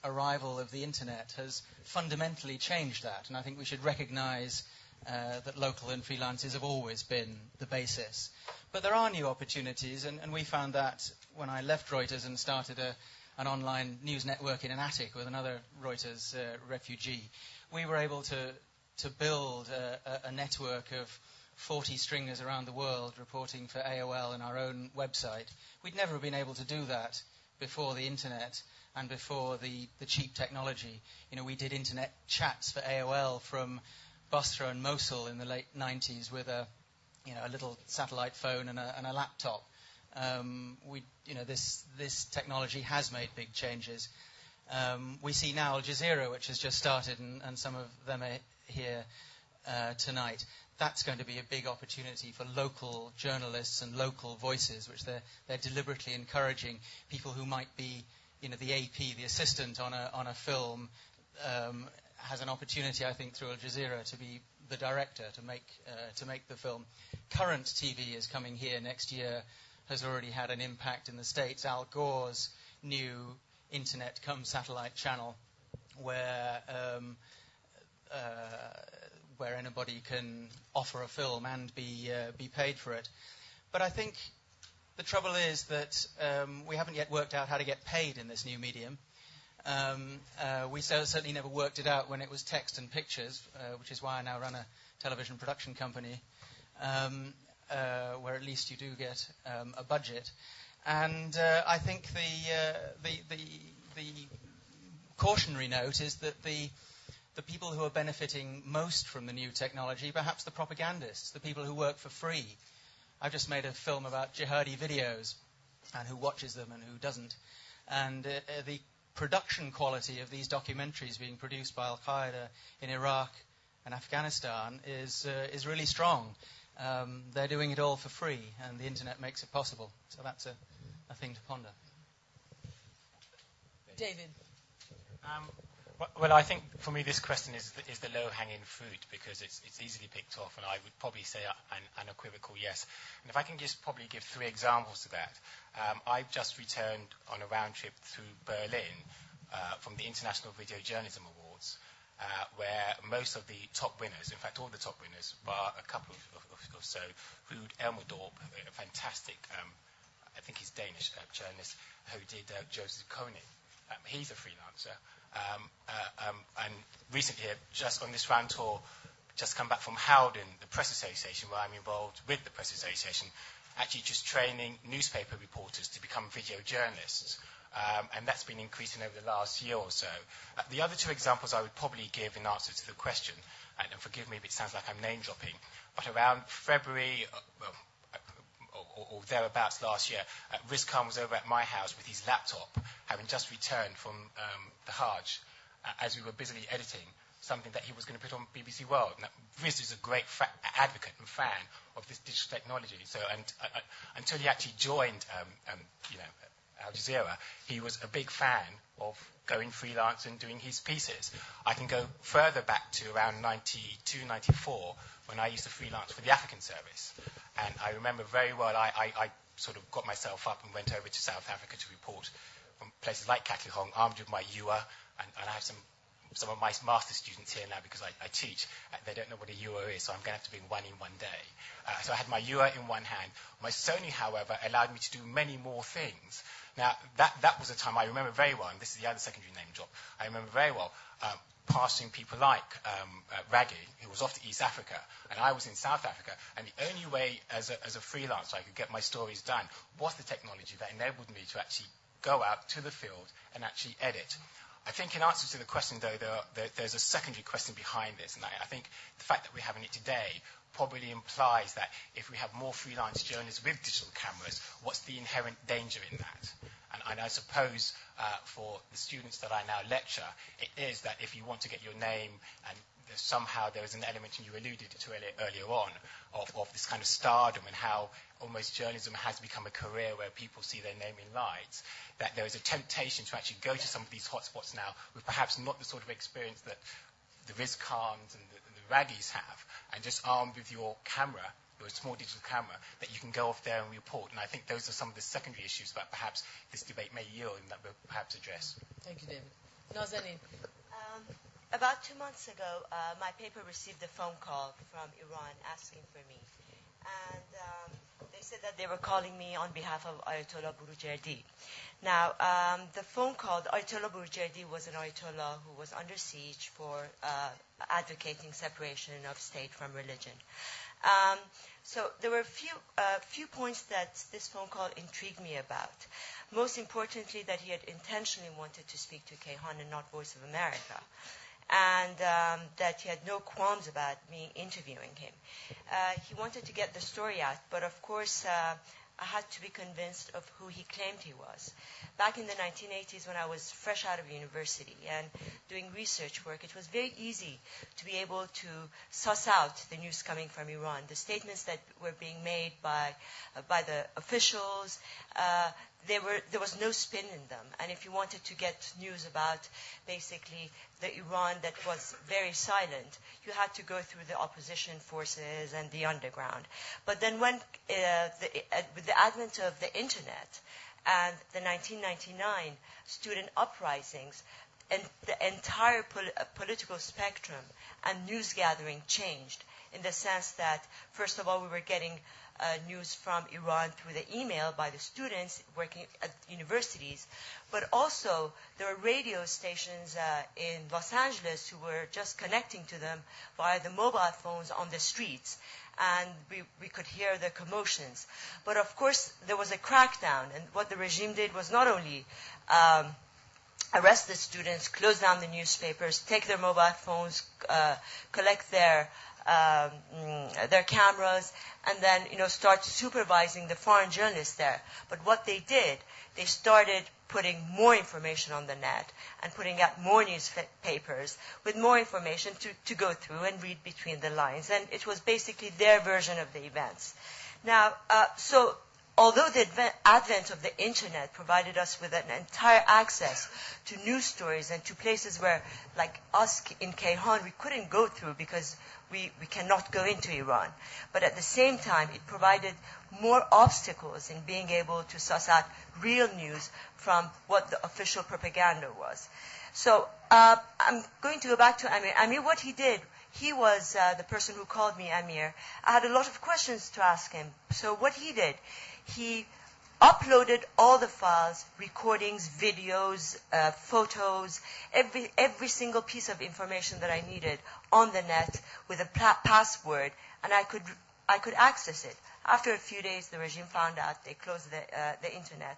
arrival of the internet has fundamentally changed that, and I think we should recognize that local and freelancers have always been the basis. But there are new opportunities, and we found that when I left Reuters and started an online news network in an attic with another Reuters refugee. We were able to build a network of 40 stringers around the world reporting for AOL and our own website. We'd never been able to do that before the internet and before the cheap technology. You know, we did internet chats for AOL from Basra and Mosul in the late 90s with a little satellite phone and a laptop. This technology has made big changes. We see now Al Jazeera, which has just started, and some of them are here tonight. That's going to be a big opportunity for local journalists and local voices, which they're deliberately encouraging. People who might be, the AP, the assistant on a film, has an opportunity, I think, through Al Jazeera to be the director, to make the film. Current TV is coming here next year, has already had an impact in the States. Al Gore's new internet cum satellite channel, where anybody can offer a film and be paid for it. But I think the trouble is that we haven't yet worked out how to get paid in this new medium. We certainly never worked it out when it was text and pictures, which is why I now run a television production company, where at least you do get a budget. And I think the cautionary note is that the people who are benefiting most from the new technology, perhaps the propagandists, the people who work for free. I've just made a film about jihadi videos and who watches them and who doesn't. And the production quality of these documentaries being produced by Al-Qaeda in Iraq and Afghanistan is really strong. They're doing it all for free, and the internet makes it possible. So that's a thing to ponder. David. Well, I think for me this question is the low-hanging fruit, because it's easily picked off, and I would probably say an unequivocal yes. And if I can just probably give 3 examples of that. I've just returned on a round trip through Berlin from the International Video Journalism Awards, where most of the top winners, in fact all the top winners, bar a couple of so, Ruud Elmerdorp, a fantastic, I think he's Danish journalist, who did Joseph Koenig. He's a freelancer. And recently, just on this round tour, just come back from Howden, the Press Association, where I'm involved with the Press Association, actually just training newspaper reporters to become video journalists. And that's been increasing over the last year or so. The other 2 examples I would probably give in answer to the question, and forgive me if it sounds like I'm name-dropping, but around February, or thereabouts last year, Riz Khan was over at my house with his laptop, having just returned from the Hajj, as we were busily editing something that he was going to put on BBC World. Now, Riz is a great advocate and fan of this digital technology. So, until he actually joined, Al Jazeera, he was a big fan of going freelance and doing his pieces. I can go further back to around 92, 94, when I used to freelance for the African Service. And I remember very well, I sort of got myself up and went over to South Africa to report from places like Katlehong, armed with my Ewa, and I had some some of my master's students here now because I teach. They don't know what a UO is, so I'm going to have to bring one in one day. So I had my UO in one hand. My Sony, however, allowed me to do many more things. Now, that was a time I remember very well, and this is the other secondary name drop. I remember very well passing people like Raggy, who was off to East Africa, and I was in South Africa, and the only way as a freelancer I could get my stories done was the technology that enabled me to actually go out to the field and actually edit. I think in answer to the question, though, there's a secondary question behind this, and I think the fact that we're having it today probably implies that if we have more freelance journalists with digital cameras, what's the inherent danger in that? And I suppose for the students that I now lecture, it is that if you want to get your name, and somehow there is an element, and you alluded to it earlier on, of this kind of stardom and how almost journalism has become a career where people see their name in lights, that there is a temptation to actually go to some of these hotspots now with perhaps not the sort of experience that the Riz Khans and the Raggies have, and just armed with your camera, your small digital camera, that you can go off there and report. And I think those are some of the secondary issues that perhaps this debate may yield and that we'll perhaps address. Thank you, David. Nazanin. About 2 months ago, my paper received a phone call from Iran asking for me. And they said that they were calling me on behalf of Ayatollah Burujerdi. Now, the phone call, Ayatollah Burujerdi was an Ayatollah who was under siege for advocating separation of state from religion. So there were a few points that this phone call intrigued me about. Most importantly, that he had intentionally wanted to speak to Kayhan and not Voice of America, and that he had no qualms about me interviewing him. He wanted to get the story out, but of course I had to be convinced of who he claimed he was. Back in the 1980s, when I was fresh out of university and doing research work, it was very easy to be able to suss out the news coming from Iran. The statements that were being made by the officials, there was no spin in them. And if you wanted to get news about basically the Iran that was very silent, you had to go through the opposition forces and the underground. But then when with the advent of the internet and the 1999 student uprisings, and the entire political spectrum and news gathering changed, in the sense that, first of all, we were getting news from Iran through the email by the students working at universities, but also there were radio stations in Los Angeles who were just connecting to them via the mobile phones on the streets, and we could hear the commotions. But of course, there was a crackdown, and what the regime did was not only arrest the students, close down the newspapers, take their mobile phones, collect their cameras, and then start supervising the foreign journalists there. But what they did, they started putting more information on the net and putting out more newspapers with more information to go through and read between the lines. And it was basically their version of the events. Now, so although the advent of the internet provided us with an entire access to news stories and to places where, like us in Kayhan, we couldn't go through because we cannot go into Iran. But at the same time, it provided more obstacles in being able to suss out real news from what the official propaganda was. So I'm going to go back to Amir. Amir, what he did, he was the person who called me Amir. I had a lot of questions to ask him. So what he did, he uploaded all the files, recordings, videos, photos, every single piece of information that I needed on the net with a password, and I could access it. After a few days, the regime found out. They closed the internet.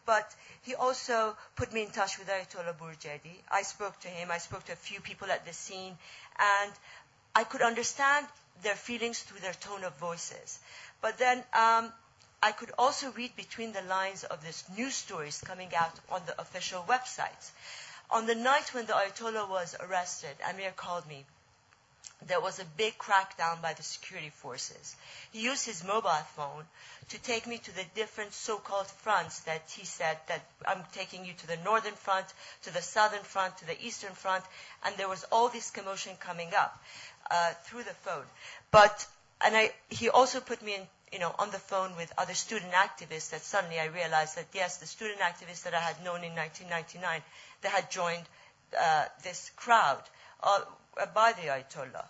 But he also put me in touch with Ayatollah Burujerdi. I spoke to him. I spoke to a few people at the scene, and I could understand their feelings through their tone of voices. But then I could also read between the lines of these news stories coming out on the official websites. On the night when the Ayatollah was arrested, Amir called me. There was a big crackdown by the security forces. He used his mobile phone to take me to the different so-called fronts that he said that I'm taking you to the northern front, to the southern front, to the eastern front, and there was all this commotion coming up through the phone. He also put me on the phone with other student activists, that suddenly I realized that, yes, the student activists that I had known in 1999, they had joined this crowd by the Ayatollah.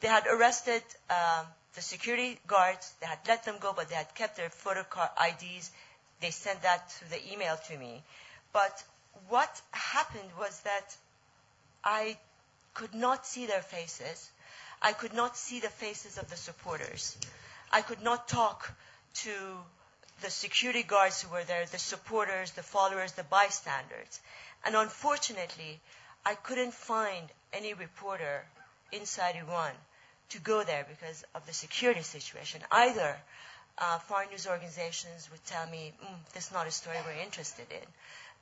They had arrested the security guards. They had let them go, but they had kept their photo IDs. They sent that through the email to me. But what happened was that I could not see their faces. I could not see the faces of the supporters. I could not talk to the security guards who were there, the supporters, the followers, the bystanders. And unfortunately, I couldn't find any reporter inside Iran to go there because of the security situation. Either foreign news organizations would tell me, this is not a story we're interested in,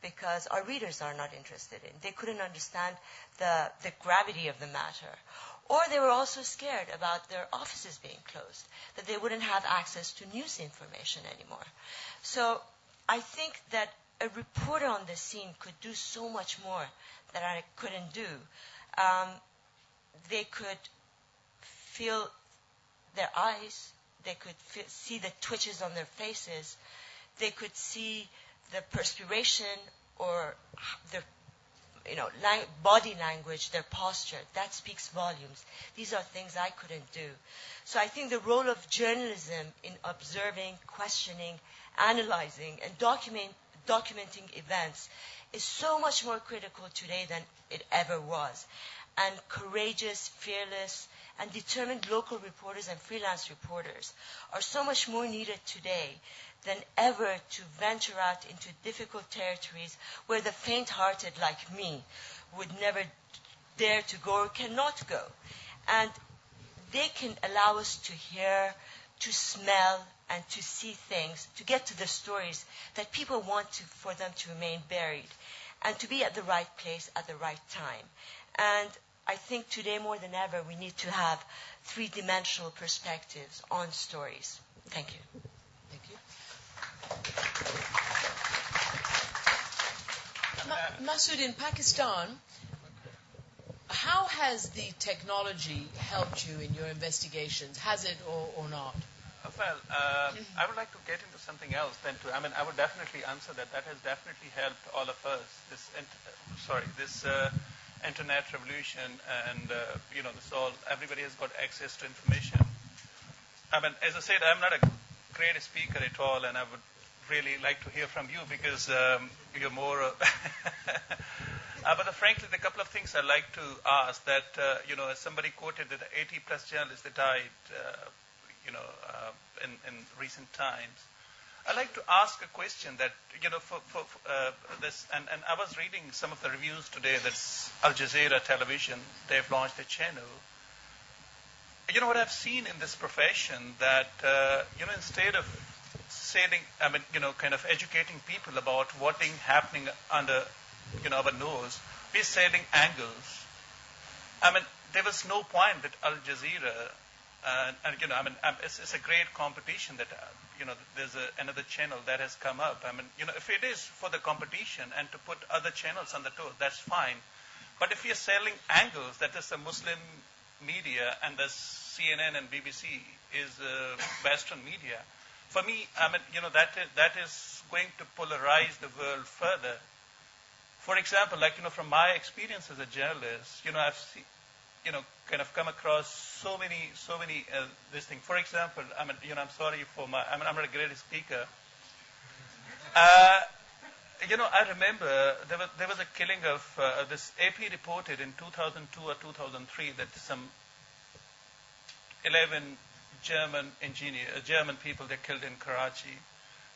because our readers are not interested in. They couldn't understand the gravity of the matter. Or they were also scared about their offices being closed, that they wouldn't have access to news information anymore. So I think that a reporter on the scene could do so much more that I couldn't do. They could feel their eyes. They could see the twitches on their faces. They could see the perspiration or their body language, their posture. That speaks volumes. These are things I couldn't do. So I think the role of journalism in observing, questioning, analyzing, and documenting events is so much more critical today than it ever was. And courageous, fearless, and determined local reporters and freelance reporters are so much more needed today than ever to venture out into difficult territories where the faint-hearted like me would never dare to go or cannot go. And they can allow us to hear, to smell, and to see things, to get to the stories that people want for them to remain buried, and to be at the right place at the right time. And I think today more than ever we need to have three-dimensional perspectives on stories. Thank you. Thank you. Masood, in Pakistan, how has the technology helped you in your investigations? Has it or not? Well, I would like to get into something else then too. I mean, I would definitely answer that. That has definitely helped all of us. This internet revolution, and everybody has got access to information. I mean, as I said, I'm not a great speaker at all, and I would really like to hear from you because you're more. But frankly, the couple of things I'd like to ask that, as somebody quoted that 80+ journalists that died, in recent times. I'd like to ask a question that, for this, and I was reading some of the reviews today that's Al Jazeera television, they've launched a channel. What I've seen in this profession that, instead of saying, kind of educating people about what's happening under, our nose, we're selling angles. There was no point that Al Jazeera, it's a great competition that, there's another channel that has come up. If it is for the competition and to put other channels on the tour, that's fine. But if you're selling angles, that is the Muslim media and the CNN and BBC is Western media. For me, that is going to polarize the world further. For example, from my experience as a journalist, I've seen, kind of come across so many this thing. For example, I'm sorry for I'm not a great speaker. I remember there was a killing of this AP reported in 2002 or 2003 that some 11 German people they killed in Karachi.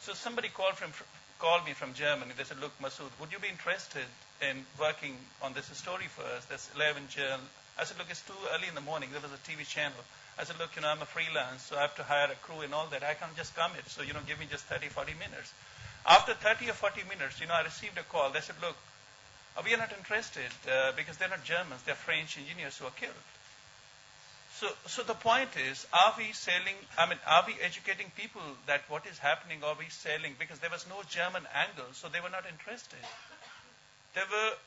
So somebody called me from Germany. They said, "Look, Masood, would you be interested in working on this story for us? There's 11 German." I said, "Look, it's too early in the morning." There was a TV channel. I said, "Look, I'm a freelance, so I have to hire a crew and all that. I can't just come it. So, give me just 30, 40 minutes." After 30 or 40 minutes, I received a call. They said, "Look, we are not interested because they're not Germans. They're French engineers who are killed." So the point is, are we educating people that what is happening? Are we selling? Because there was no German angle, so they were not interested. There were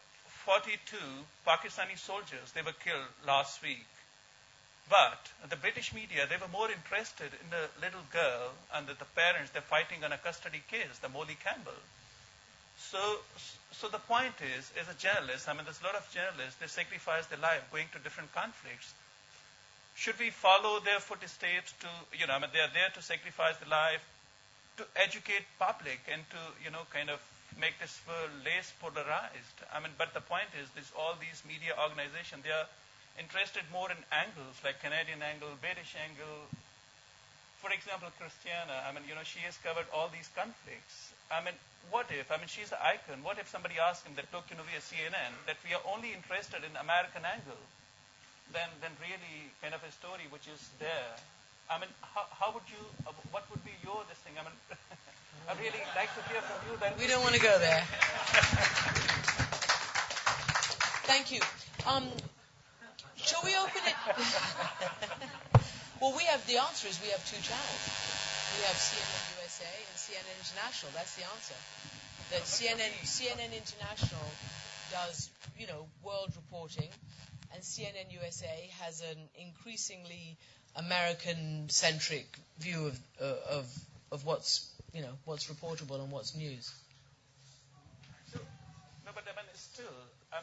42 Pakistani soldiers, they were killed last week. But the British media, they were more interested in the little girl and the parents, they're fighting on a custody case, the Molly Campbell. So the point is, as a journalist, there's a lot of journalists, they sacrifice their life going to different conflicts. Should we follow their footsteps to, they are there to sacrifice their life, to educate public and to, kind of make this world less polarized. But the point is, all these media organizations, they are interested more in angles, like Canadian angle, British angle. For example, Christiana, she has covered all these conflicts. What if, she's an icon. What if somebody asked him that, look, we are CNN, that we are only interested in American angle, then really kind of a story which is there. How would you, what would be your this thing? I'd really like to hear from you. We don't want to go there. Thank you. Shall we open it? Well, the answer is we have two channels. We have CNN USA and CNN International. That's the answer. That CNN International does, world reporting, and CNN USA has an increasingly American-centric view of what's reportable and what's news. No, but still, I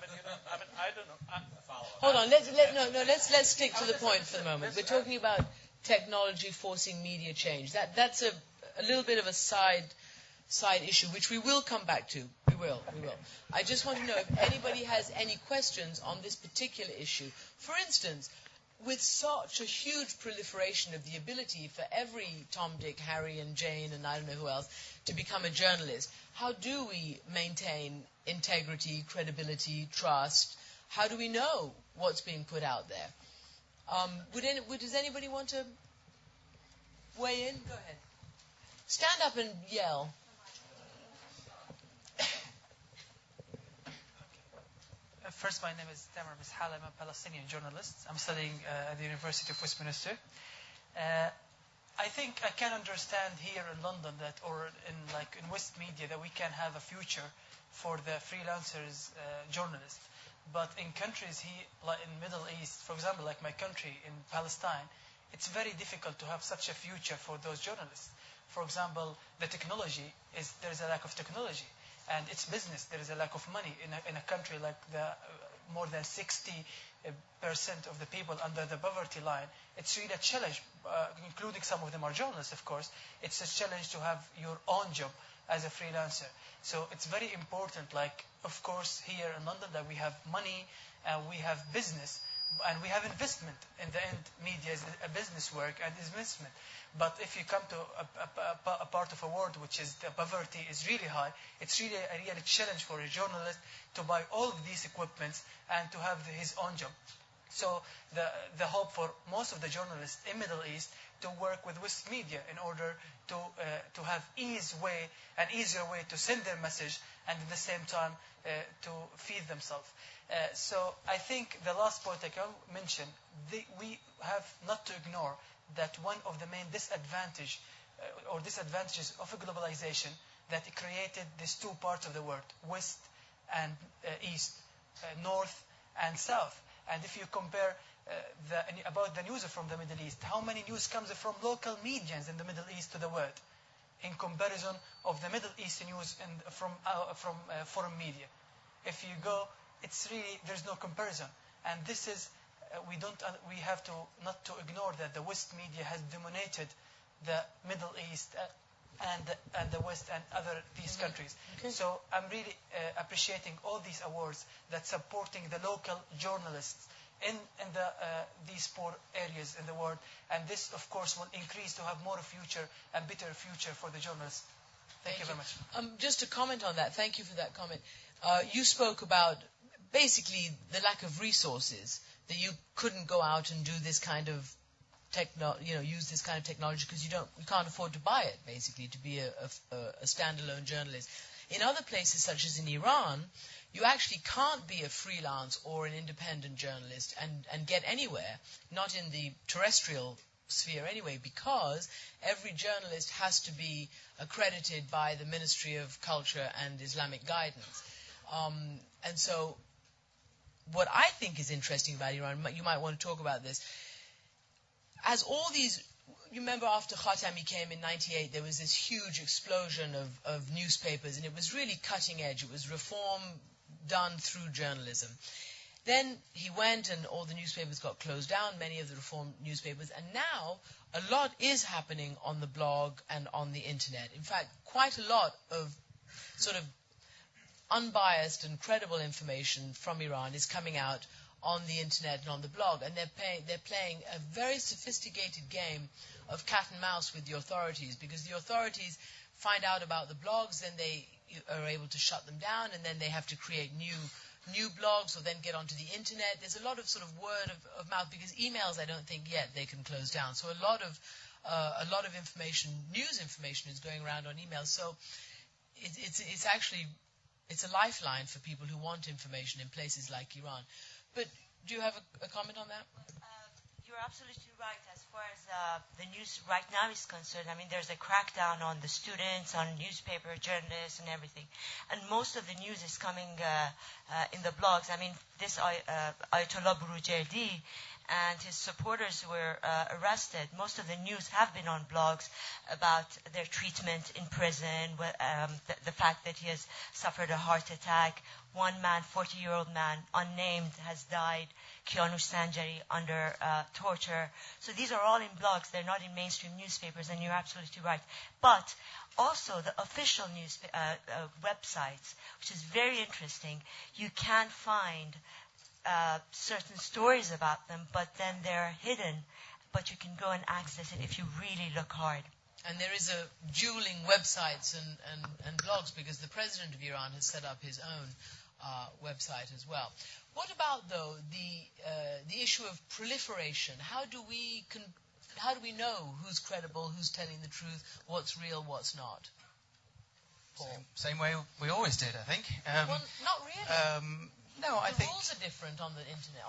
don't know. Hold on, let's stick to the point for the moment. We're talking about technology forcing media change. That's a little bit of a side issue, which we will come back to. We will. I just want to know if anybody has any questions on this particular issue. For instance, with such a huge proliferation of the ability for every Tom, Dick, Harry, and Jane, and I don't know who else, to become a journalist, how do we maintain integrity, credibility, trust? How do we know what's being put out there? Does anybody want to weigh in? Go ahead. Stand up and yell. First, my name is Tamar Mishal. I'm a Palestinian journalist. I'm studying at the University of Westminster. I think I can understand here in London that, or in West media, that we can have a future for the freelancers, journalists. But in countries here, like in Middle East, for example, like my country in Palestine, it's very difficult to have such a future for those journalists. For example, the technology there's a lack of technology. And it's business. There is a lack of money in a country like more than 60% of the people under the poverty line. It's really a challenge, including some of them are journalists, of course. It's a challenge to have your own job as a freelancer. So it's very important, of course, here in London, that we have money and we have business and we have investment. In the end, media is a business work and investment. But if you come to a part of a world which is the poverty is really high, it's really a challenge for a journalist to buy all of these equipments and to have his own job. So the hope for most of the journalists in Middle East to work with West media in order to have an easier way to send their message and at the same time to feed themselves. So I think the last point I can mention, we have not to ignore that one of the main disadvantages of globalization, that it created these two parts of the world, West and East, North and South. And if you compare about the news from the Middle East, how many news comes from local medians in the Middle East to the world, in comparison of the Middle East news from foreign media? If you go, it's really, there's no comparison. And this is, we have to not to ignore that the West media has dominated the Middle East and the West and these countries. Okay. So I'm really appreciating all these awards that supporting the local journalists in these poor areas in the world. And this, of course, will increase to have more future and better future for the journalists. Thank you very much. Just to comment on that, thank you for that comment. You spoke about basically the lack of resources, that you couldn't go out and do this kind of use this kind of technology because you can't afford to buy it, basically, to be a standalone journalist. In other places, such as in Iran, you actually can't be a freelance or an independent journalist and get anywhere, not in the terrestrial sphere anyway, because every journalist has to be accredited by the Ministry of Culture and Islamic Guidance. And so what I think is interesting about Iran, you might want to talk about this, as all these you remember after Khatami came in 98, there was this huge explosion of newspapers, and it was really cutting edge. It was reform done through journalism. Then he went and all the newspapers got closed down, many of the reform newspapers, and now a lot is happening on the blog and on the internet. In fact, quite a lot of sort of unbiased and credible information from Iran is coming out on the internet and on the blog, and they're playing a very sophisticated game of cat and mouse with the authorities, because the authorities find out about the blogs, then they are able to shut them down, and then they have to create new blogs or then get onto the internet. There's a lot of sort of word of mouth, because emails I don't think yet they can close down. So a lot of information, news information, is going around on emails. So it's actually a lifeline for people who want information in places like Iran. But do you have a comment on that? You're absolutely right. As far as the news right now is concerned, I mean, there's a crackdown on the students, on newspaper journalists, and everything. And most of the news is coming in the blogs. I mean, this Ayatollah Burujerdi and his supporters were arrested. Most of the news have been on blogs about their treatment in prison, the fact that he has suffered a heart attack. One man, 40-year-old man, unnamed, has died. Kianush Sanjari under torture. So these are all in blogs. They're not in mainstream newspapers, and you're absolutely right. But also the official news websites, which is very interesting. You can find certain stories about them, but then they're hidden. But you can go and access it if you really look hard. And there is a dueling websites and blogs, because the president of Iran has set up his own website as well. What about, though, the issue of proliferation? How do we know who's credible, who's telling the truth, what's real, what's not? Paul? Same way we always did, I think. Well, not really. No, I think the rules are different on the internet.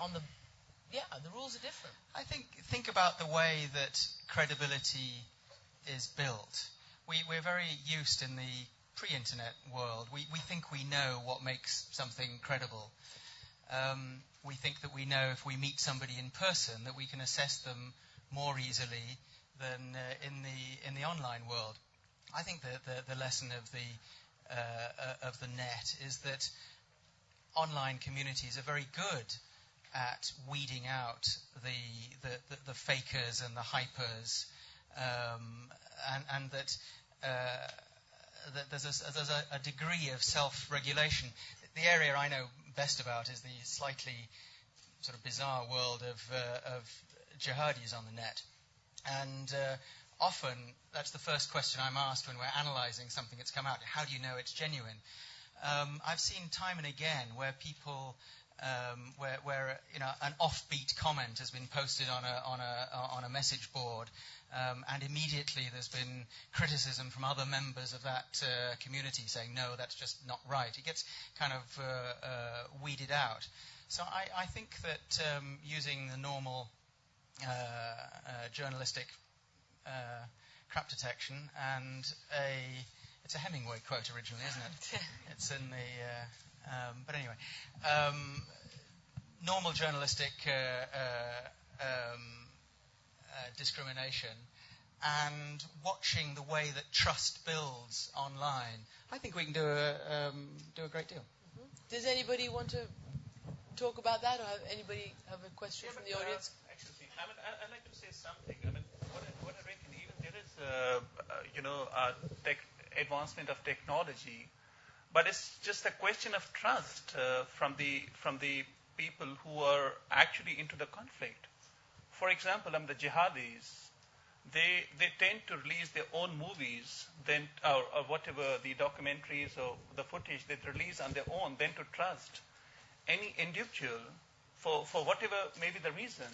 The rules are different. I think about the way that credibility is built. We're very used in the pre-internet world. We think we know what makes something credible. We think that we know if we meet somebody in person that we can assess them more easily than in the online world. I think that the lesson of the net is that online communities are very good at weeding out the fakers and the hypers, and that there's a degree of self-regulation. The area I know best about is the slightly sort of bizarre world of jihadis on the net, and often that's the first question I'm asked when we're analysing something that's come out. How do you know it's genuine? I've seen time and again where people, where an offbeat comment has been posted on a message board, and immediately there's been criticism from other members of that community saying, no, that's just not right. It gets kind of weeded out. So I think that using the normal journalistic crap detection and it's a Hemingway quote originally, isn't it? It's in the... but anyway, normal journalistic discrimination and watching the way that trust builds online, I think we can do a great deal. Mm-hmm. Does anybody want to talk about that, or anybody have a question from the audience? Actually, I'd like to say something. What I reckon, even there is advancement of technology, but it's just a question of trust from the people who are actually into the conflict. For example, the jihadis, they tend to release their own movies, then or whatever the documentaries or the footage they release on their own, then to trust any individual for whatever may be the reason.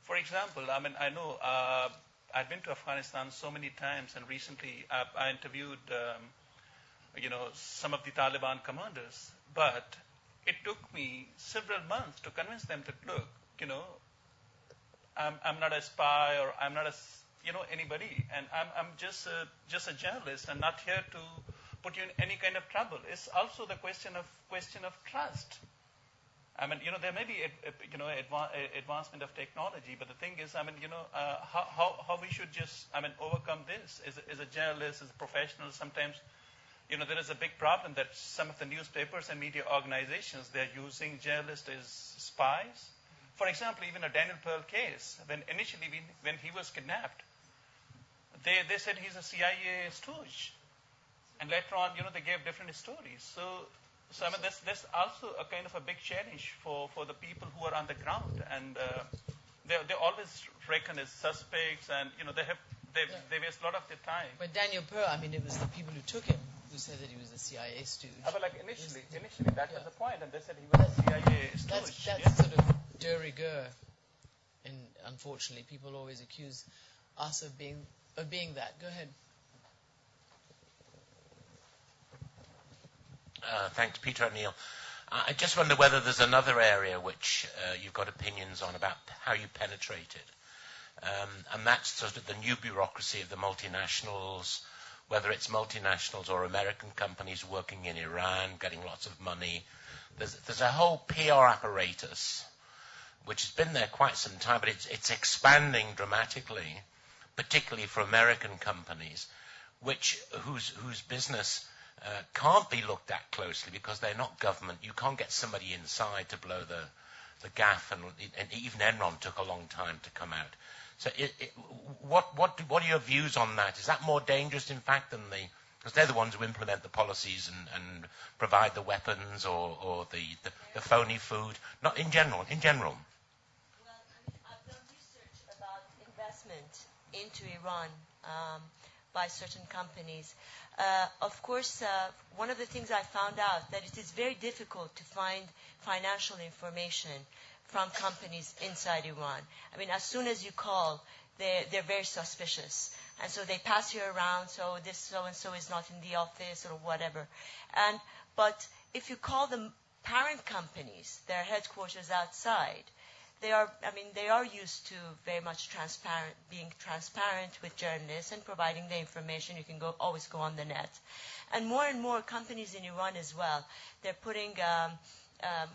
For example, I know I've been to Afghanistan so many times, and recently I interviewed, some of the Taliban commanders. But it took me several months to convince them that, look, I'm not a spy, or I'm not anybody, and I'm just a journalist, and not here to put you in any kind of trouble. It's also the question of trust. I mean, there may be, advancement of technology, but the thing is, how we should just, overcome this. As a journalist, as a professional, sometimes, there is a big problem that some of the newspapers and media organizations, they're using journalists as spies. For example, even a Daniel Pearl case, when he was kidnapped, they said he's a CIA stooge. And later on, they gave different stories. So that's also a kind of a big challenge for the people who are on the ground. And they always reckon as suspects, and, they waste a lot of their time. But Daniel Pearl, it was the people who took him who said that he was a CIA stooge. But initially, that was the point, and they said he was a CIA stooge. That's sort of de rigueur. And unfortunately, people always accuse us of being that. Go ahead. Thanks, Peter O'Neill. I just wonder whether there's another area which you've got opinions on about how you penetrate it. And that's sort of the new bureaucracy of the multinationals, whether it's multinationals or American companies working in Iran, getting lots of money. There's a whole PR apparatus which has been there quite some time, but it's expanding dramatically, particularly for American companies, whose business can't be looked at closely because they're not government. You can't get somebody inside to blow the gaff, and even Enron took a long time to come out. So what are your views on that? Is that more dangerous, in fact, than because they're the ones who implement the policies and provide the weapons or the phony food? Not in general. In general. Well, I've done research about investment into Iran by certain companies. Of course, one of the things I found out that it is very difficult to find financial information from companies inside Iran. As soon as you call, they're very suspicious. And so they pass you around, so this so-and-so is not in the office or whatever. But if you call them parent companies, their headquarters outside, they are used to very much being transparent with journalists and providing the information. You can always go on the net. And more companies in Iran as well, they're putting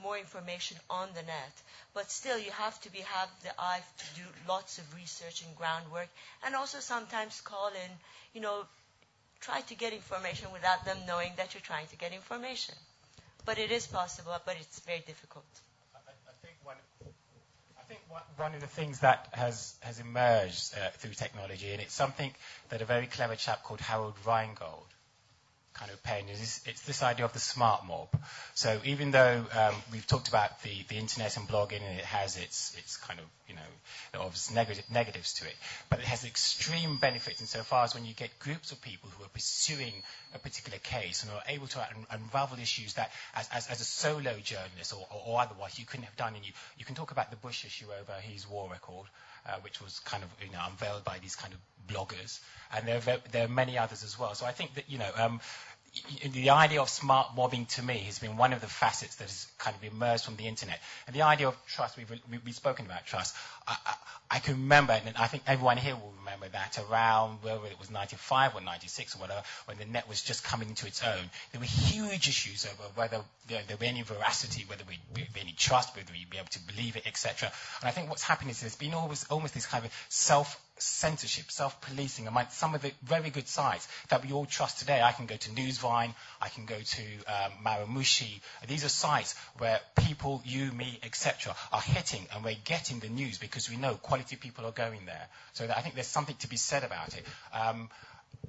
more information on the net. But still, you have to have the eye to do lots of research and groundwork, and also sometimes call in, try to get information without them knowing that you're trying to get information. But it is possible, but it's very difficult. I think one of the things that has emerged through technology, and it's something that a very clever chap called Harold Reingold kind of paying, is it's this idea of the smart mob. So even though we've talked about the internet and blogging, and it has its kind of, obvious negatives to it, but it has extreme benefits insofar as when you get groups of people who are pursuing a particular case and are able to unravel issues that as a solo journalist or otherwise you couldn't have done. And you can talk about the Bush issue over his war record, which was kind of unveiled by these kind of bloggers, and there are many others as well. So I think that the idea of smart mobbing to me has been one of the facets that has kind of emerged from the internet. And the idea of trust, we've spoken about trust. I can remember, and I think everyone here will remember that around, whether it was 95 or 96 or whatever, when the net was just coming into its own, there were huge issues over whether there were any veracity, whether we'd be any trust, whether we'd be able to believe it, etc. And I think what's happened is there's been almost this kind of self-censorship, self-policing among some of the very good sites that we all trust today. I can go to Newsvine, I can go to Marumushi. These are sites where people, you, me, etc., are hitting, and we're getting the news because we know quality people are going there. So I think there's something to be said about it.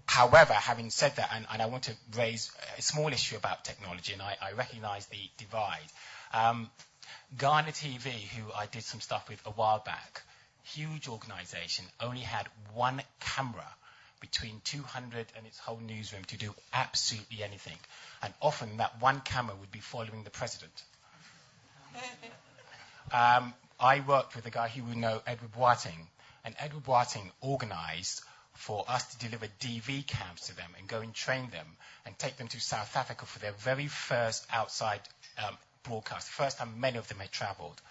However, having said that, and I want to raise a small issue about technology, and I recognize the divide. Ghana TV, who I did some stuff with a while back, huge organization, only had one camera between 200 and its whole newsroom to do absolutely anything. And often that one camera would be following the president. I worked with a guy who would know, Edward Boateng, and Edward Boateng organized for us to deliver DV cams to them and go and train them and take them to South Africa for their very first outside broadcast, the first time many of them had traveled.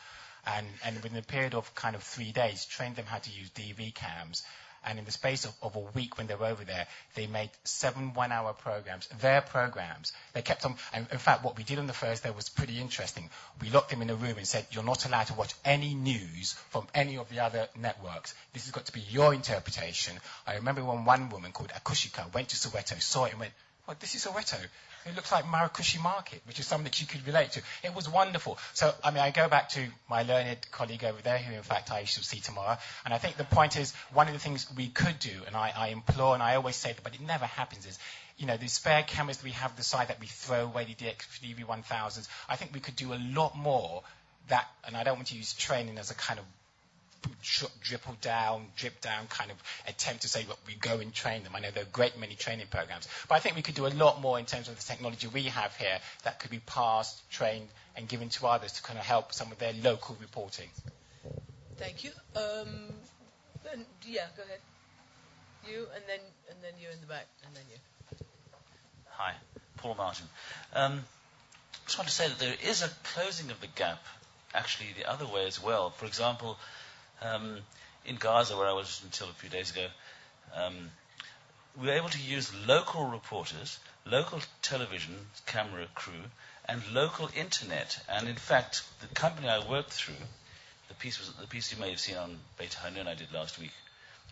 And within a period of kind of 3 days, trained them how to use DV cams. And in the space of a week when they were over there, they made 7 one-hour programs, their programs. They kept on, and in fact, what we did on the first day was pretty interesting. We locked them in a room and said, you're not allowed to watch any news from any of the other networks. This has got to be your interpretation. I remember when one woman called Akushika went to Soweto, saw it and went, well, this is Soweto. It looks like Marakushi Market, which is something that she could relate to. It was wonderful. So, I mean, I go back to my learned colleague over there, who, in fact, I shall see tomorrow. And I think the point is, one of the things we could do, and I implore, and I always say, but it never happens, is, you know, the spare cameras that we have, the side that we throw away, the DV1000s, I think we could do a lot more that, and I don't want to use training as a kind of drip down kind of attempt to say, look, we go and train them. I know there are a great many training programs, but I think we could do a lot more in terms of the technology we have here that could be passed, trained, and given to others to kind of help some of their local reporting. Thank you. Yeah, go ahead. You, and then you in the back, and then you. Hi, Paul Martin. Just want to say that there is a closing of the gap, actually the other way as well. For example, in Gaza, where I was until a few days ago, we were able to use local reporters, local television camera crew, and local internet. And in fact, the company I worked through, the piece you may have seen on Beit Hanun I did last week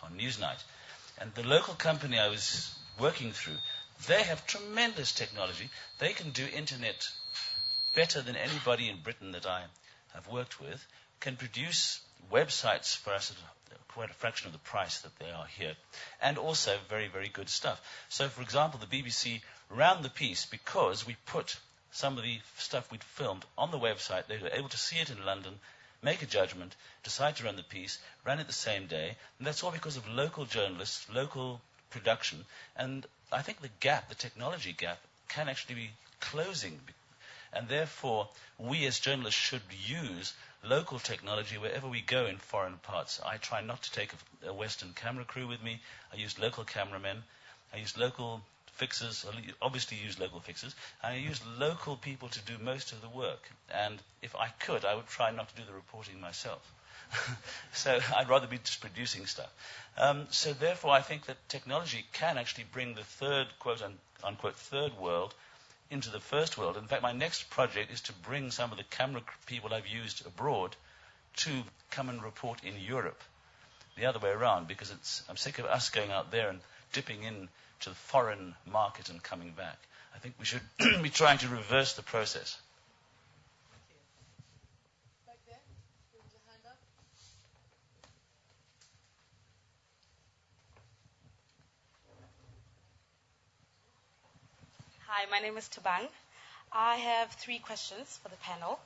on Newsnight, and the local company I was working through, they have tremendous technology. They can do internet better than anybody in Britain that I have worked with, can produce websites for us at quite a fraction of the price that they are here, and also very, very good stuff. So, for example, the BBC ran the piece because we put some of the stuff we'd filmed on the website. They were able to see it in London, make a judgment, decide to run the piece, ran it the same day, and that's all because of local journalists, local production, and I think the gap, the technology gap, can actually be closing, and therefore we as journalists should use local technology wherever we go in foreign parts. I try not to take a Western camera crew with me. I use local cameramen. I use local fixers, obviously use local fixers, and I use local people to do most of the work. And if I could, I would try not to do the reporting myself. So I'd rather be just producing stuff. So therefore, I think that technology can actually bring the third, quote-unquote, third world into the first world. In fact, my next project is to bring some of the camera people I've used abroad to come and report in Europe. The other way around, because I'm sick of us going out there and dipping in to the foreign market and coming back. I think we should be trying to reverse the process. Back there, with your hand up. Hi, my name is Tabang. I have 3 questions for the panel.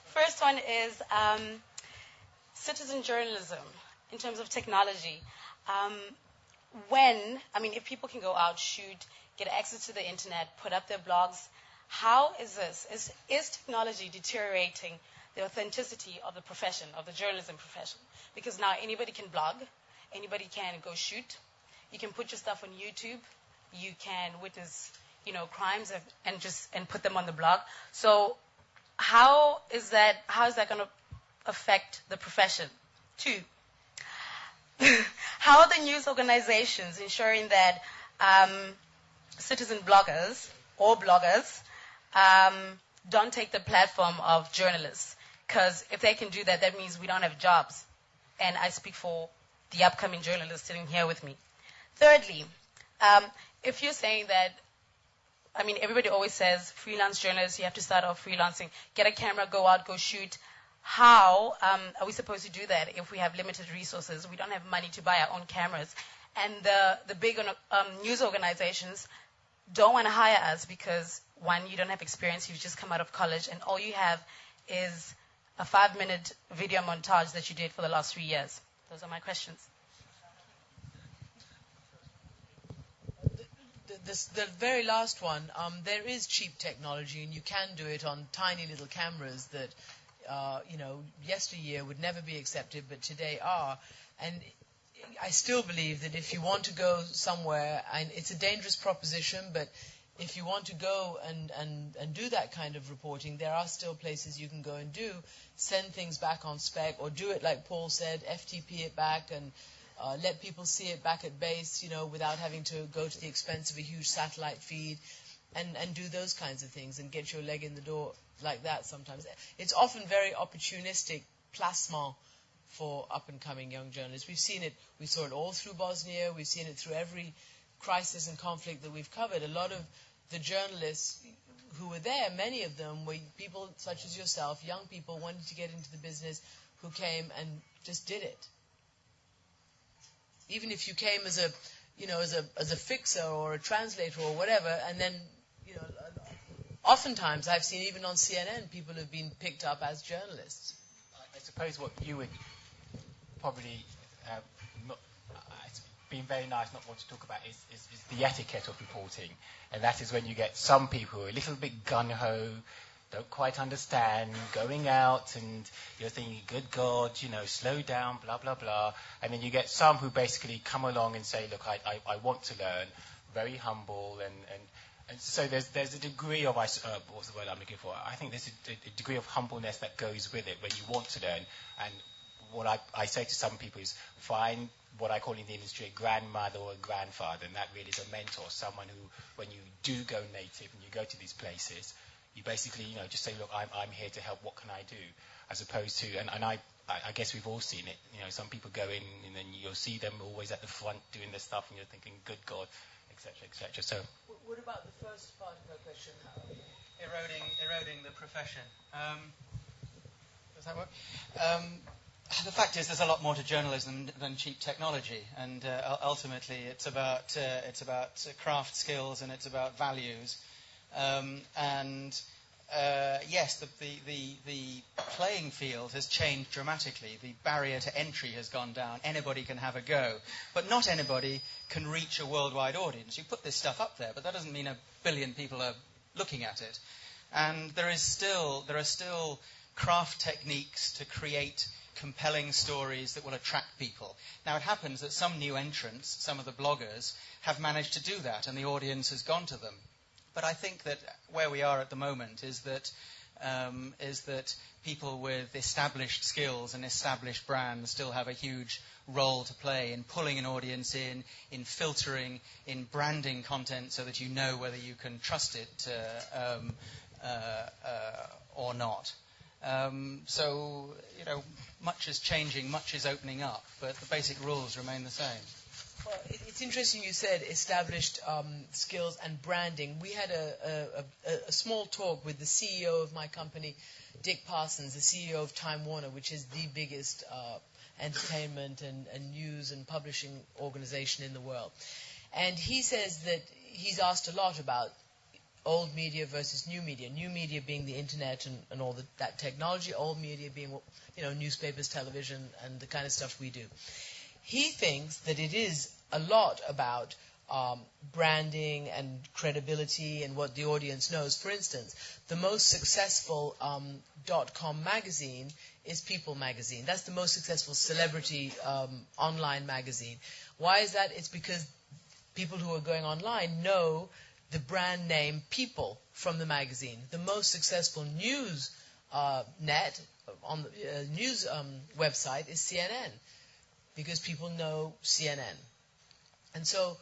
First one is citizen journalism in terms of technology. If people can go out, shoot, get access to the internet, put up their blogs, how is this? Is technology deteriorating the authenticity of the profession, of the journalism profession? Because now anybody can blog, anybody can go shoot. You can put your stuff on YouTube. You can witness, crimes and put them on the blog. So how is that going to affect the profession? 2, how are the news organizations ensuring that citizen bloggers or bloggers don't take the platform of journalists? Because if they can do that, that means we don't have jobs. And I speak for the upcoming journalists sitting here with me. Thirdly, if you're saying that, everybody always says freelance journalists, you have to start off freelancing, get a camera, go out, go shoot. How are we supposed to do that if we have limited resources? We don't have money to buy our own cameras. And the big news organizations don't want to hire us because, one, you don't have experience, you've just come out of college, and all you have is a 5-minute video montage that you did for the last 3 years. Those are my questions. The very last one, there is cheap technology, and you can do it on tiny little cameras that, yesteryear would never be accepted, but today are. And I still believe that if you want to go somewhere, and it's a dangerous proposition, but if you want to go and do that kind of reporting, there are still places you can go and do. Send things back on spec, or do it like Paul said, FTP it back and let people see it back at base, without having to go to the expense of a huge satellite feed, and do those kinds of things and get your leg in the door like that sometimes. It's often very opportunistic placement for up-and-coming young journalists. We've seen it. We saw it all through Bosnia. We've seen it through every crisis and conflict that we've covered. A lot of the journalists who were there, many of them were people such as yourself, young people wanting to get into the business, who came and just did it. Even if you came as a fixer or a translator or whatever, and then, oftentimes I've seen even on CNN people have been picked up as journalists. I suppose what you would probably it's been very nice not want to talk about is the etiquette of reporting, and that is when you get some people who are a little bit gung-ho, don't quite understand, going out, and you're thinking, good God, slow down, blah, blah, blah. And then you get some who basically come along and say, look, I want to learn, very humble, and so there's a degree of, what's the word I'm looking for? I think there's a degree of humbleness that goes with it, where you want to learn. And what I say to some people is, find what I call in the industry a grandmother or a grandfather, and that really is a mentor, someone who, when you do go native and you go to these places, you basically, just say, look, I'm here to help, what can I do? As opposed to, and I guess we've all seen it, some people go in and then you'll see them always at the front doing their stuff, and you're thinking, good God, etc., etc. So, what about the first part of her question? Eroding the profession. Does that work? The fact is, there's a lot more to journalism than cheap technology, and ultimately, it's about craft skills and it's about values. Yes, the playing field has changed dramatically. The barrier to entry has gone down. Anybody can have a go, but not anybody can reach a worldwide audience. You put this stuff up there, but that doesn't mean 1 billion people are looking at it. And there are still craft techniques to create compelling stories that will attract people. Now, it happens that some new entrants, some of the bloggers, have managed to do that, and the audience has gone to them. But I think that where we are at the moment is that people with established skills and established brands still have a huge role to play in pulling an audience in filtering, in branding content so that you know whether you can trust it or not. So, much is changing, much is opening up, but the basic rules remain the same. Well, it's interesting you said established skills and branding. We had a small talk with the CEO of my company, Dick Parsons, the CEO of Time Warner, which is the biggest entertainment and news and publishing organization in the world. And he says that he's asked a lot about old media versus new media being the internet and all that technology, old media being, newspapers, television, and the kind of stuff we do. He thinks that it is a lot about branding and credibility and what the audience knows. For instance, the most successful .com magazine is People magazine. That's the most successful celebrity online magazine. Why is that? It's because people who are going online know the brand name People from the magazine. The most successful news net on the news website is CNN, because people know CNN. And so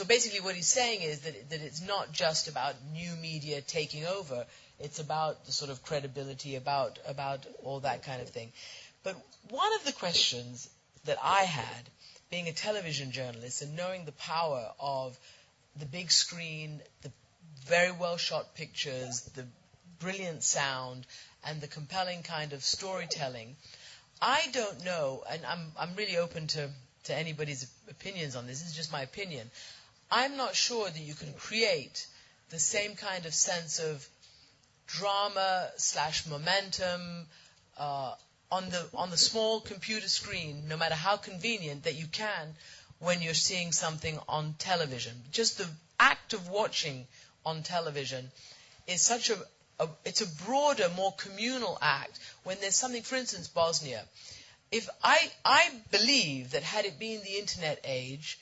basically what he's saying is that it's not just about new media taking over. It's about the sort of credibility, about all that kind of thing. But one of the questions that I had, being a television journalist and knowing the power of the big screen, the very well shot pictures, the brilliant sound, and the compelling kind of storytelling, I don't know, and I'm really open to anybody's opinions on this. This is just my opinion. I'm not sure that you can create the same kind of sense of drama / momentum on the small computer screen, no matter how convenient, that you can when you're seeing something on television. Just the act of watching on television is such it's a broader, more communal act. When there's something, for instance, Bosnia. If I believe that had it been the internet age,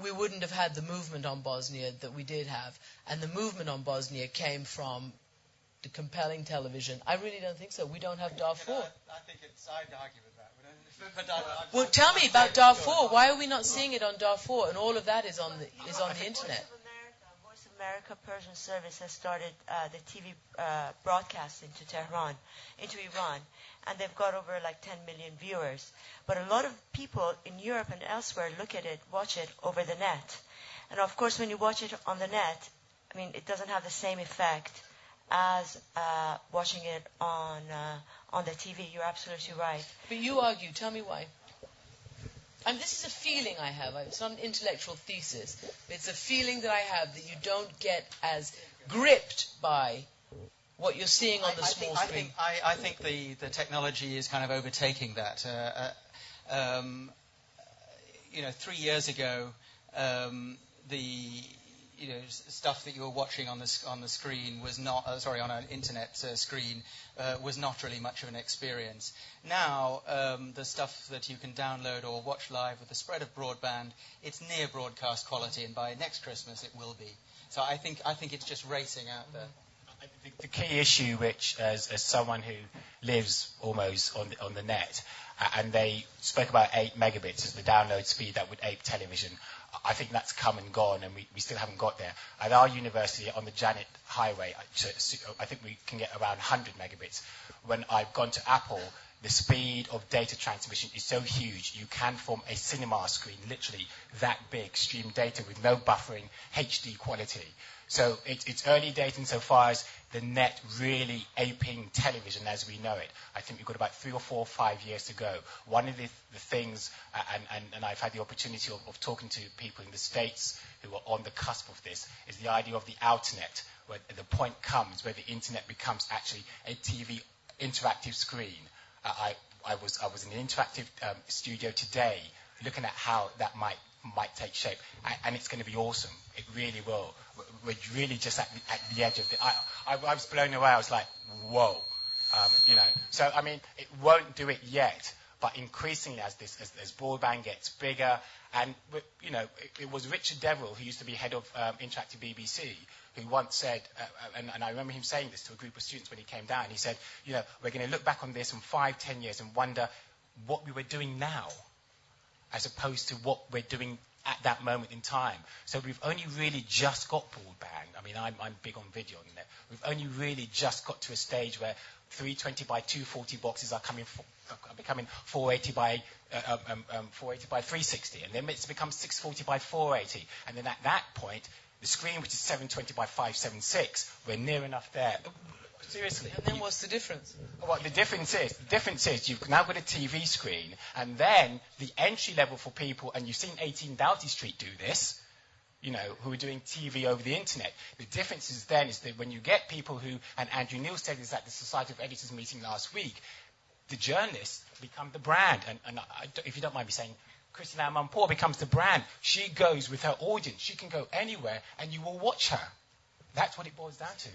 we wouldn't have had the movement on Bosnia that we did have. And the movement on Bosnia came from the compelling television. I really don't think so. We don't have Darfur. I think I'd argue with that. Well, tell me about Darfur. Why are we not seeing it on Darfur? And all of that is on the internet. Voice of America Persian Service has started the TV broadcast into Tehran, into Iran, and they've got over like 10 million viewers. But a lot of people in Europe and elsewhere look at it, watch it over the net. And of course, when you watch it on the net, I mean, it doesn't have the same effect as watching it on the TV. You're absolutely right. But you argue. Tell me why. And this is a feeling I have. It's not an intellectual thesis. But it's a feeling that I have that you don't get as gripped by what you're seeing on the small screen. I think the technology is kind of overtaking that. 3 years ago, the stuff that you were watching on the screen was not, on an internet screen, was not really much of an experience. Now, the stuff that you can download or watch live with the spread of broadband, it's near broadcast quality, and by next Christmas it will be. So I think it's just racing out there. The key issue, which as someone who lives almost on the net, and they spoke about 8 megabits as the download speed that would ape television. I think that's come and gone, and we still haven't got there. At our university, on the Janet Highway, I think we can get around 100 megabits. When I've gone to Apple, the speed of data transmission is so huge, you can form a cinema screen, literally that big, stream data with no buffering, HD quality. So it's early days insofar as the net really aping television as we know it. I think we've got about 3 or 4 or 5 years to go. One of the things, and I've had the opportunity of talking to people in the States who are on the cusp of this, is the idea of the outernet, where the point comes where the internet becomes actually a TV interactive screen. I was in an interactive studio today looking at how that might take shape, and it's going to be awesome. It really will. We're really just at the edge of it. I was blown away. I was like, whoa, So I mean, it won't do it yet, but increasingly as broadband gets bigger, and it was Richard Deverill, who used to be head of Interactive BBC, who once said, and I remember him saying this to a group of students when he came down. He said, we're going to look back on this in 5-10 years and wonder what we were doing now, as opposed to what we're doing at that moment in time. So we've only really just got broadband. I mean, I'm big on video on that. We've only really just got to a stage where 320 by 240 boxes are becoming 480 by 360, and then it's become 640 by 480, and then at that point, the screen, which is 720 by 576, we're near enough there. Seriously. And then what's the difference? Well, the difference is you've now got a TV screen, and then the entry level for people, and you've seen 18 Doughty Street do this, who are doing TV over the internet. The difference is then is that when you get people who, and Andrew Neil said this at the Society of Editors meeting last week, the journalists become the brand. And if you don't mind me saying, Christina Amanpour becomes the brand. She goes with her audience. She can go anywhere, and you will watch her. That's what it boils down to.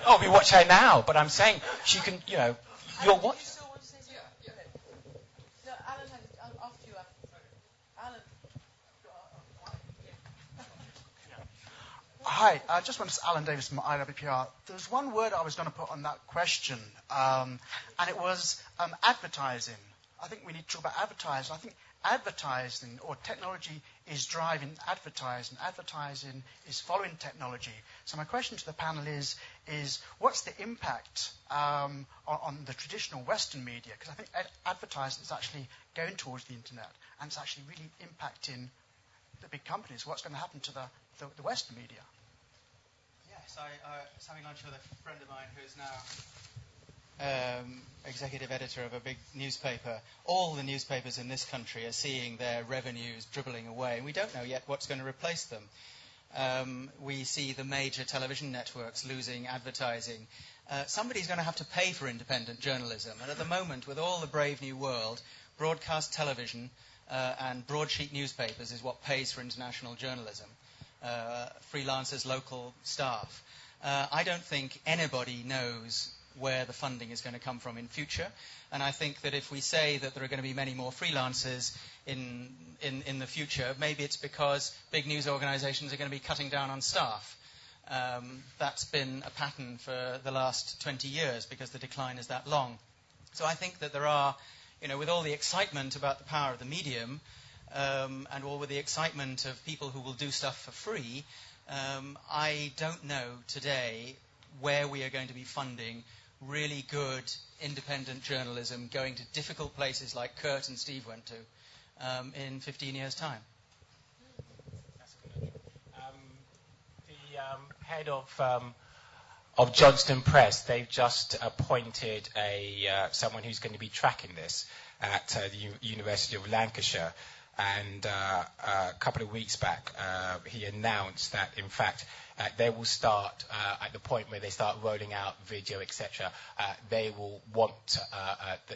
Oh, we watch her now, but I'm saying she can, you'll watch. You still want to say something? Yeah. No, Alan, after you. Alan. Hi, I just want to say Alan Davis from IWPR. There was one word I was going to put on that question, and it was advertising. I think we need to talk about advertising. I think advertising or technology is driving advertising. Advertising is following technology. So my question to the panel is what's the impact on the traditional Western media? Because I think advertising is actually going towards the internet, and it's actually really impacting the big companies. What's going to happen to the Western media? Yes, I was having lunch with a friend of mine who's now executive editor of a big newspaper. All the newspapers in this country are seeing their revenues dribbling away, and we don't know yet what's going to replace them. We see the major television networks losing advertising. Somebody's going to have to pay for independent journalism, and at the moment, with all the brave new world, broadcast television and broadsheet newspapers is what pays for international journalism. Freelancers, local staff. I don't think anybody knows where the funding is going to come from in future. And I think that if we say that there are going to be many more freelancers in the future, maybe it's because big news organizations are going to be cutting down on staff. That's been a pattern for the last 20 years because the decline is that long. So I think that there are, with all the excitement about the power of the medium, and all with the excitement of people who will do stuff for free, I don't know today where we are going to be funding really good independent journalism going to difficult places like Kurt and Steve went to in 15 years' time. That's good. The head of Johnston Press, they've just appointed someone who's going to be tracking this at the University of Lancashire. And a couple of weeks back, he announced that, in fact, they will start at the point where they start rolling out video, etc. They will want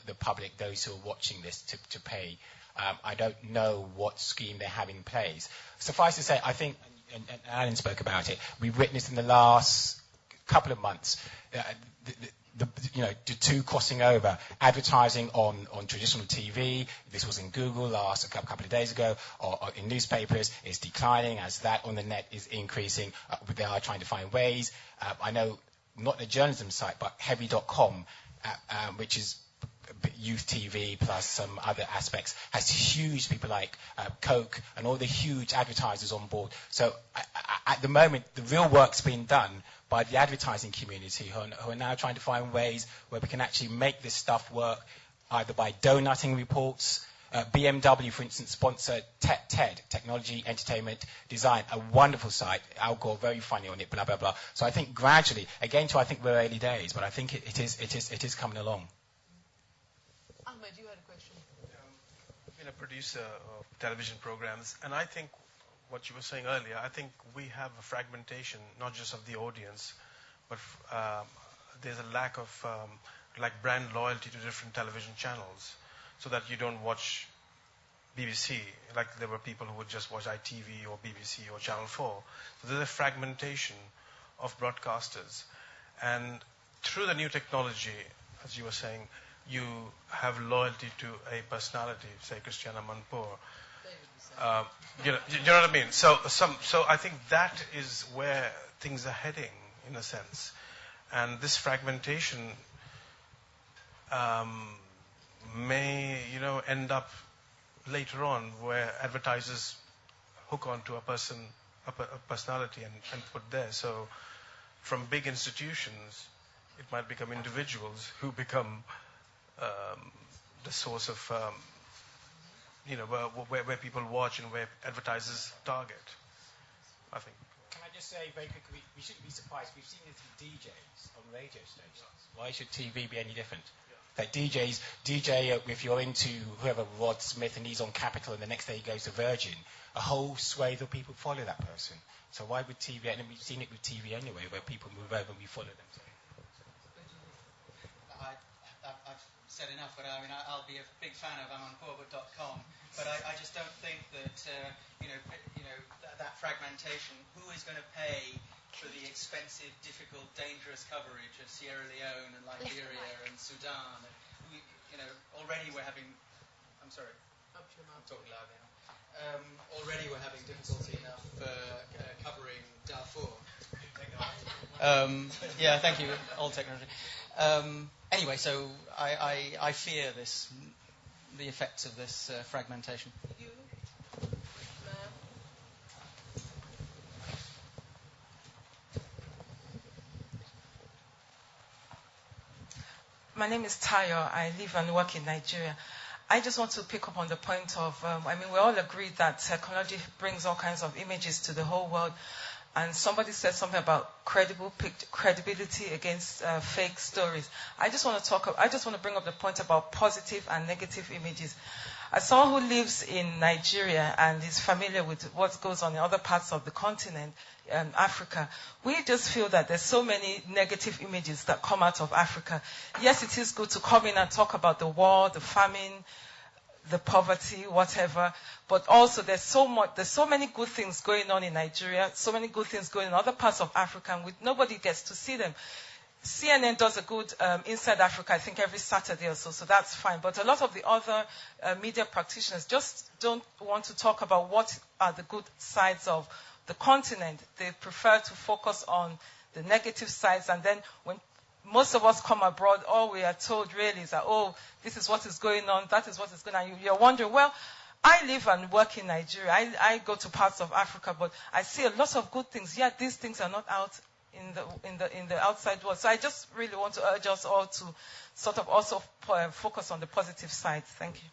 the public, those who are watching this, to pay. I don't know what scheme they have in place. Suffice to say, I think, and Alan spoke about it, we've witnessed in the last couple of months the two crossing over, advertising on traditional TV. This was in Google a couple of days ago, or in newspapers, is declining as that on the net is increasing. They are trying to find ways. I know, not the journalism site, but heavy.com, which is youth TV plus some other aspects, has huge people like Coke and all the huge advertisers on board. So at the moment, the real work's being done by the advertising community who are now trying to find ways where we can actually make this stuff work, either by donutting reports. BMW, for instance, sponsored TED, Technology, Entertainment, Design, a wonderful site. Al Gore, very funny on it, blah, blah, blah. So I think gradually, again, I think we're early days, but I think it is coming along. Ahmed, you had a question. I've been a producer of television programs, and I think what you were saying earlier, I think we have a fragmentation, not just of the audience, but there's a lack of brand loyalty to different television channels, so that you don't watch BBC, like there were people who would just watch ITV or BBC or Channel 4. So there's a fragmentation of broadcasters. And through the new technology, as you were saying, you have loyalty to a personality, say Christiana Manpour. You know what I mean? So I think that is where things are heading, in a sense. And this fragmentation may, end up later on where advertisers hook onto a personality and put there. So from big institutions, it might become individuals who become the source of, where people watch and where advertisers target, I think. Can I just say very quickly, we shouldn't be surprised. We've seen this with DJs on radio stations. Why should TV be any different? Like DJ, if you're into whoever, Rod Smith, and he's on Capital, and the next day he goes to Virgin, a whole swathe of people follow that person. So why would TV, and we've seen it with TV anyway, where people move over and we follow them. I've said enough, but I'll be a big fan of amonporbut.com, but I just don't think that, that fragmentation, who is going to pay for the expensive, difficult, dangerous coverage of Sierra Leone and Liberia and Sudan? And already we're having, I'm sorry, I'm talking loud now. Already we're having difficulty enough covering Darfur. Yeah, thank you, old technology. Anyway, so I fear the effects of this fragmentation. My name is Tayo. I live and work in Nigeria. I just want to pick up on the point of, we all agree that technology brings all kinds of images to the whole world. And somebody said something about credibility against fake stories. I just want to bring up the point about positive and negative images. As someone who lives in Nigeria and is familiar with what goes on in other parts of the continent, Africa, we just feel that there's so many negative images that come out of Africa. Yes, it is good to come in and talk about the war, the famine, the poverty, whatever, but also there's so many good things going on in Nigeria, so many good things going on in other parts of Africa, and nobody gets to see them. CNN does a good Inside Africa, I think every Saturday or so, so that's fine. But a lot of the other media practitioners just don't want to talk about what are the good sides of the continent. They prefer to focus on the negative sides, and then when most of us come abroad, all we are told really is that, oh, this is what is going on, that is what is going on. You're wondering, well, I live and work in Nigeria. I go to parts of Africa, but I see a lot of good things. Yet these things are not out in the outside world. So I just really want to urge us all to sort of also focus on the positive side. Thank you.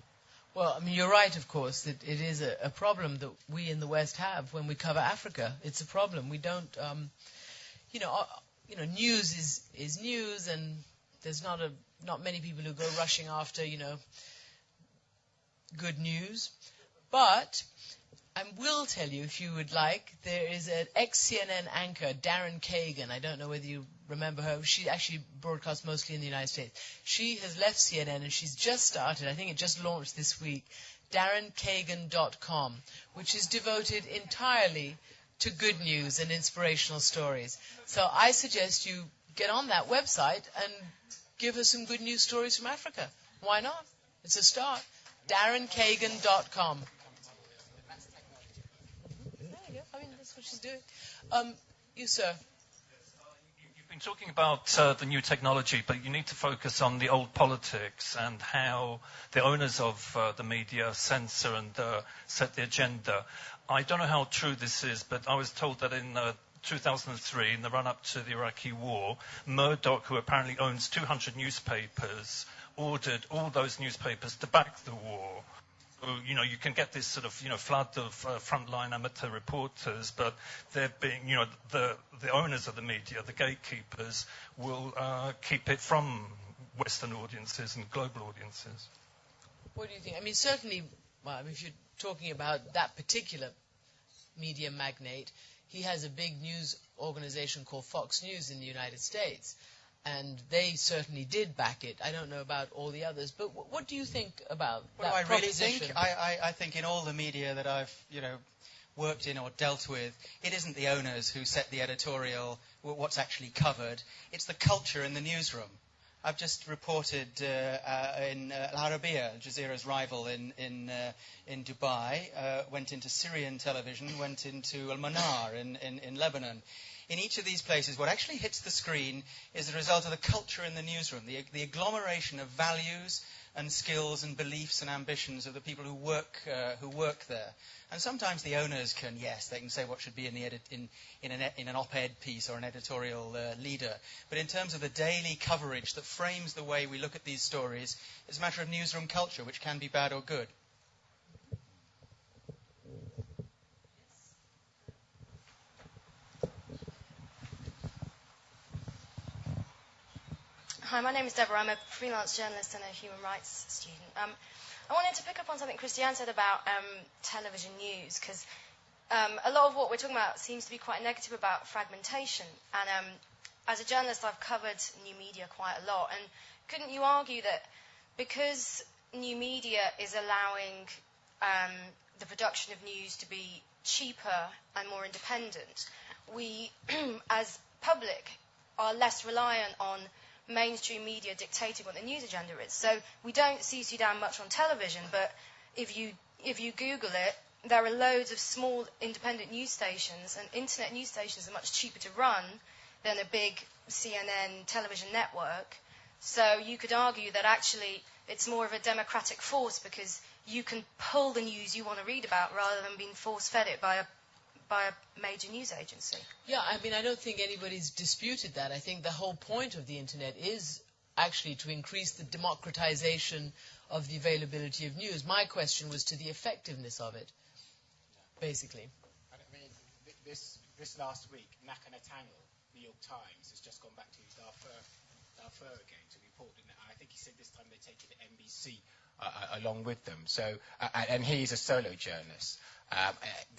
Well, I mean, you're right, of course, that it is a problem that we in the West have when we cover Africa. It's a problem. We don't, news is news, and there's not many people who go rushing after, good news. But I will tell you, if you would like, there is an ex-CNN anchor, Darren Kagan. I don't know whether you remember her. She actually broadcasts mostly in the United States. She has left CNN, and she's just started, I think it just launched this week, DarrenKagan.com, which is devoted entirely to good news and inspirational stories. So I suggest you get on that website and give us some good news stories from Africa. Why not? It's a start. DarrenKagan.com. There you go. I mean, that's what she's doing. You, sir. You've been talking about the new technology, but you need to focus on the old politics and how the owners of the media censor and set the agenda. I don't know how true this is, but I was told that in 2003, in the run-up to the Iraqi war, Murdoch, who apparently owns 200 newspapers, ordered all those newspapers to back the war. So, you can get this sort of, flood of frontline amateur reporters, but they're being, the owners of the media, the gatekeepers, will keep it from Western audiences and global audiences. What do you think? I mean, certainly, if you're talking about that particular media magnate, he has a big news organization called Fox News in the United States, and they certainly did back it. I don't know about all the others, but what do you think about that proposition? What do I really think? I think in all the media that I've, worked in or dealt with, it isn't the owners who set the editorial, what's actually covered. It's the culture in the newsroom. I've just reported in Al Arabiya, Al Jazeera's rival in Dubai, went into Syrian television, went into Al Manar in Lebanon. In each of these places, what actually hits the screen is the result of the culture in the newsroom, the agglomeration of values and skills and beliefs and ambitions of the people who work there. And sometimes the owners can, they can say what should be in an op-ed piece or an editorial leader. But in terms of the daily coverage that frames the way we look at these stories, it's a matter of newsroom culture, which can be bad or good. Hi, my name is Deborah. I'm a freelance journalist and a human rights student. I wanted to pick up on something Christiane said about television news, because a lot of what we're talking about seems to be quite negative about fragmentation. And as a journalist, I've covered new media quite a lot. And couldn't you argue that because new media is allowing the production of news to be cheaper and more independent, we, as public, are less reliant on mainstream media dictating what the news agenda is. So we don't see Sudan much on television, but if you Google it, there are loads of small independent news stations, and internet news stations are much cheaper to run than a big CNN television network. So you could argue that actually it's more of a democratic force because you can pull the news you want to read about rather than being force-fed it by a major news agency. Yeah, I mean, I don't think anybody's disputed that. I think the whole point of the internet is actually to increase the democratization of the availability of news. My question was to the effectiveness of it, basically. I mean, this last week, Naka Nathaniel, New York Times, has just gone back to Darfur again to report. I think he said this time they're taking the NBC along with them. So, and he's a solo journalist.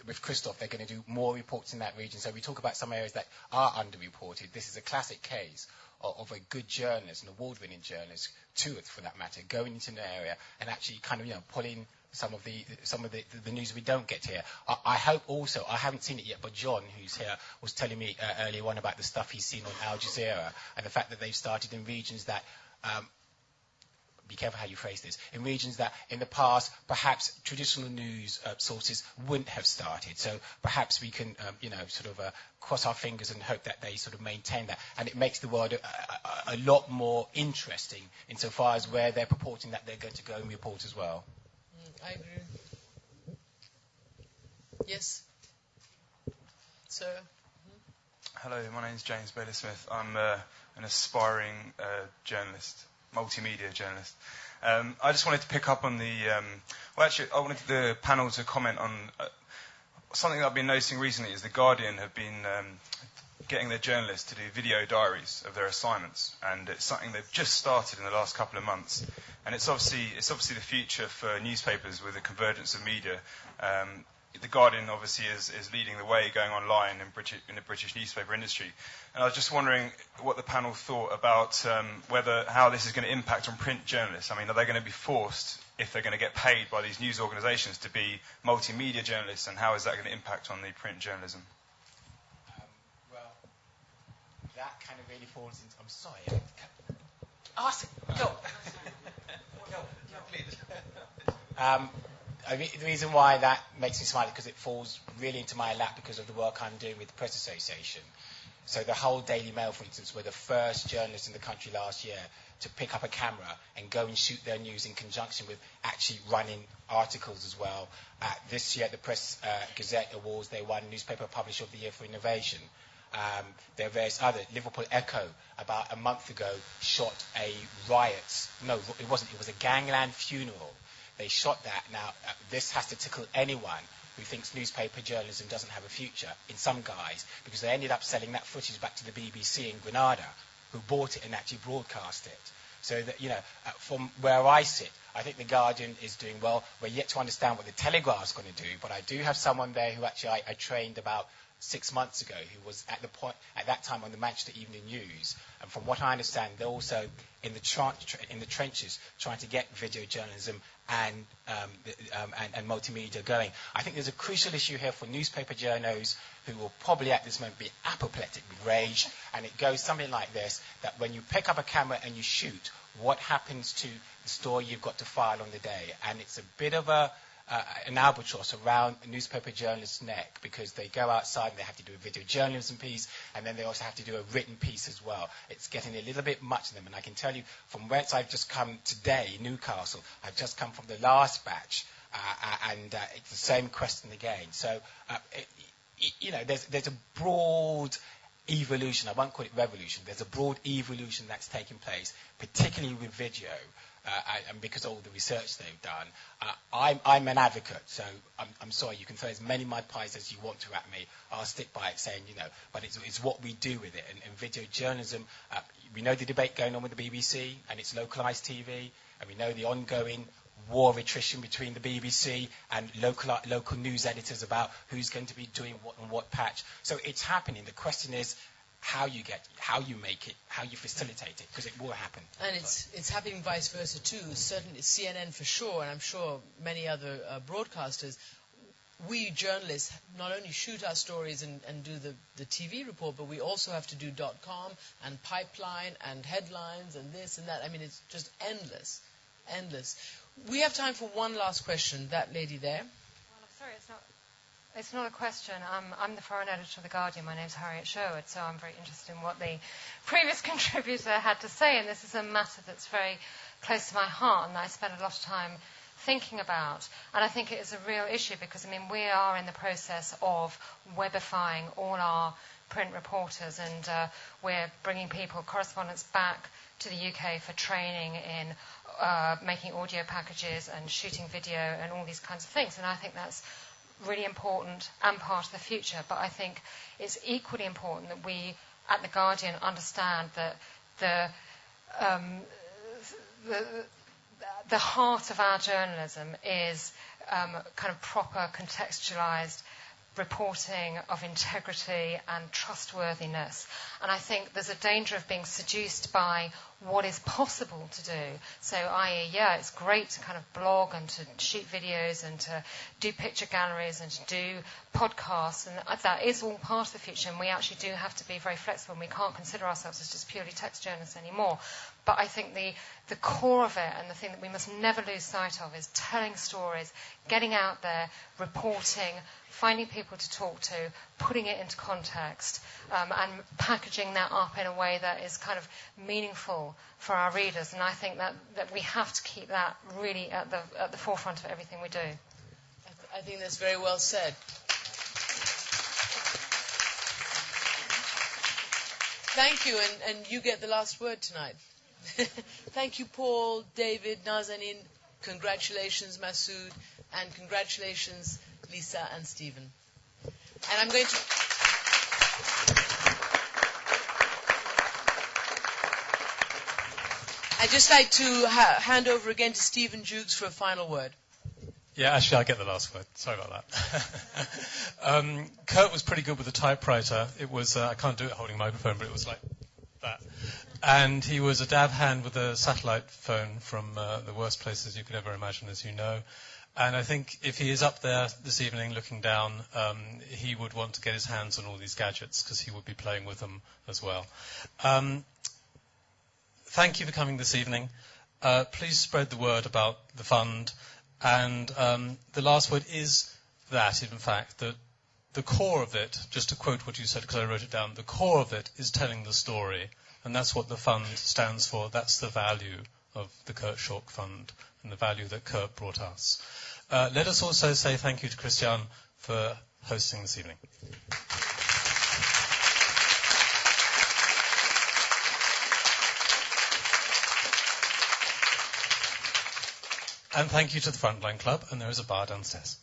With Christoph, they're going to do more reports in that region. So we talk about some areas that are underreported. This is a classic case of a good journalist, an award-winning journalist, two for that matter, going into an area and actually kind of, pulling some of the news we don't get here. I hope also, I haven't seen it yet, but John, who's here, was telling me earlier on about the stuff he's seen on Al Jazeera and the fact that they've started in regions that be careful how you phrase this, in regions that in the past perhaps traditional news sources wouldn't have started. So perhaps we can, cross our fingers and hope that they sort of maintain that. And it makes the world a lot more interesting insofar as where they're purporting that they're going to go and report as well. I agree. Yes. Sir. Hello, my name is James Baylor-Smith. I'm an aspiring journalist, multimedia journalist. I just wanted to pick up on I wanted the panel to comment on something that I've been noticing recently is The Guardian have been getting their journalists to do video diaries of their assignments, and it's something they've just started in the last couple of months. And it's obviously the future for newspapers with the convergence of media. The Guardian obviously is leading the way, going online in the British newspaper industry. And I was just wondering what the panel thought about how this is going to impact on print journalists. I mean, are they going to be forced, if they're going to get paid by these news organisations, to be multimedia journalists, and how is that going to impact on the print journalism? Well, that kind of really falls into... I'm sorry. Ask it. Go. No, please. The reason why that makes me smile is because it falls really into my lap because of the work I'm doing with the Press Association. So the whole Daily Mail, for instance, were the first journalists in the country last year to pick up a camera and go and shoot their news in conjunction with actually running articles as well. This year at the Press Gazette Awards, they won Newspaper Publisher of the Year for Innovation. There are various other. Liverpool Echo, about a month ago, shot a riot. No, it wasn't. It was a gangland funeral. They shot that. Now, this has to tickle anyone who thinks newspaper journalism doesn't have a future, in some guise, because they ended up selling that footage back to the BBC in Grenada, who bought it and actually broadcast it. So that, from where I sit, I think The Guardian is doing well. We're yet to understand what The Telegraph's going to do, but I do have someone there who actually I trained about 6 months ago, who was at that time on the Manchester Evening News, and from what I understand, they're also in the trenches trying to get video journalism and multimedia going. I think there's a crucial issue here for newspaper journos who will probably at this moment be apoplectic with rage, and it goes something like this: that when you pick up a camera and you shoot, what happens to the story you've got to file on the day? And it's a bit of an albatross around a newspaper journalist's neck, because they go outside and they have to do a video journalism piece, and then they also have to do a written piece as well. It's getting a little bit much of them, and I can tell you from whence I've just come today, Newcastle, I've just come from the last batch, and it's the same question again. So, there's a broad evolution. I won't call it revolution. There's a broad evolution that's taking place, particularly with video. And because of all the research they've done, I'm an advocate, so I'm sorry, you can throw as many mud pies as you want to at me. I'll stick by it, saying, but it's what we do with it. And video journalism, we know the debate going on with the BBC and its localised TV, and we know the ongoing war of attrition between the BBC and local news editors about who's going to be doing what on what patch. So it's happening. The question is, how you make it, how you facilitate it, because it will happen. And it's happening vice versa too. Certainly CNN for sure, and I'm sure many other broadcasters. We journalists not only shoot our stories and do the TV report, but we also have to do .com and pipeline and headlines and this and that. I mean, it's just endless. We have time for one last question. That lady there. Well, I'm sorry, it's not a question. I'm the foreign editor of The Guardian. My name's Harriet Sherwood, so I'm very interested in what the previous contributor had to say, and this is a matter that's very close to my heart, and I spend a lot of time thinking about. And I think it is a real issue because, we are in the process of webifying all our print reporters, and we're bringing correspondents back to the UK for training in making audio packages and shooting video and all these kinds of things. And I think that's really important and part of the future, but I think it's equally important that we at The Guardian understand that the heart of our journalism is kind of proper contextualised reporting, of integrity and trustworthiness. And I think there's a danger of being seduced by what is possible to do. So, i.e., yeah, it's great to kind of blog and to shoot videos and to do picture galleries and to do podcasts, and that is all part of the future, and we actually do have to be very flexible, and we can't consider ourselves as just purely text journalists anymore. But I think the core of it, and the thing that we must never lose sight of, is telling stories, getting out there, reporting, finding people to talk to, putting it into context, and packaging that up in a way that is kind of meaningful for our readers. And I think that we have to keep that really at the forefront of everything we do. I think that's very well said. Thank you, and you get the last word tonight. Thank you, Paul, David, Nazanin. Congratulations, Masood, and congratulations, Lisa and Stephen. And I'm going to... I'd just like to hand over again to Stephen Jukes for a final word. Yeah, actually, I get the last word. Sorry about that. Kurt was pretty good with the typewriter. It was, I can't do it holding a microphone, but it was like that. And he was a dab hand with a satellite phone from the worst places you could ever imagine, as you know. And I think if he is up there this evening looking down, he would want to get his hands on all these gadgets because he would be playing with them as well. Thank you for coming this evening. Please spread the word about the fund. And the last word is that, in fact, that the core of it, just to quote what you said because I wrote it down, the core of it is telling the story. And that's what the fund stands for. That's the value of the Kurt Schork Fund and the value that Kurt brought us. Let us also say thank you to Christian for hosting this evening. And thank you to the Frontline Club, and there is a bar downstairs.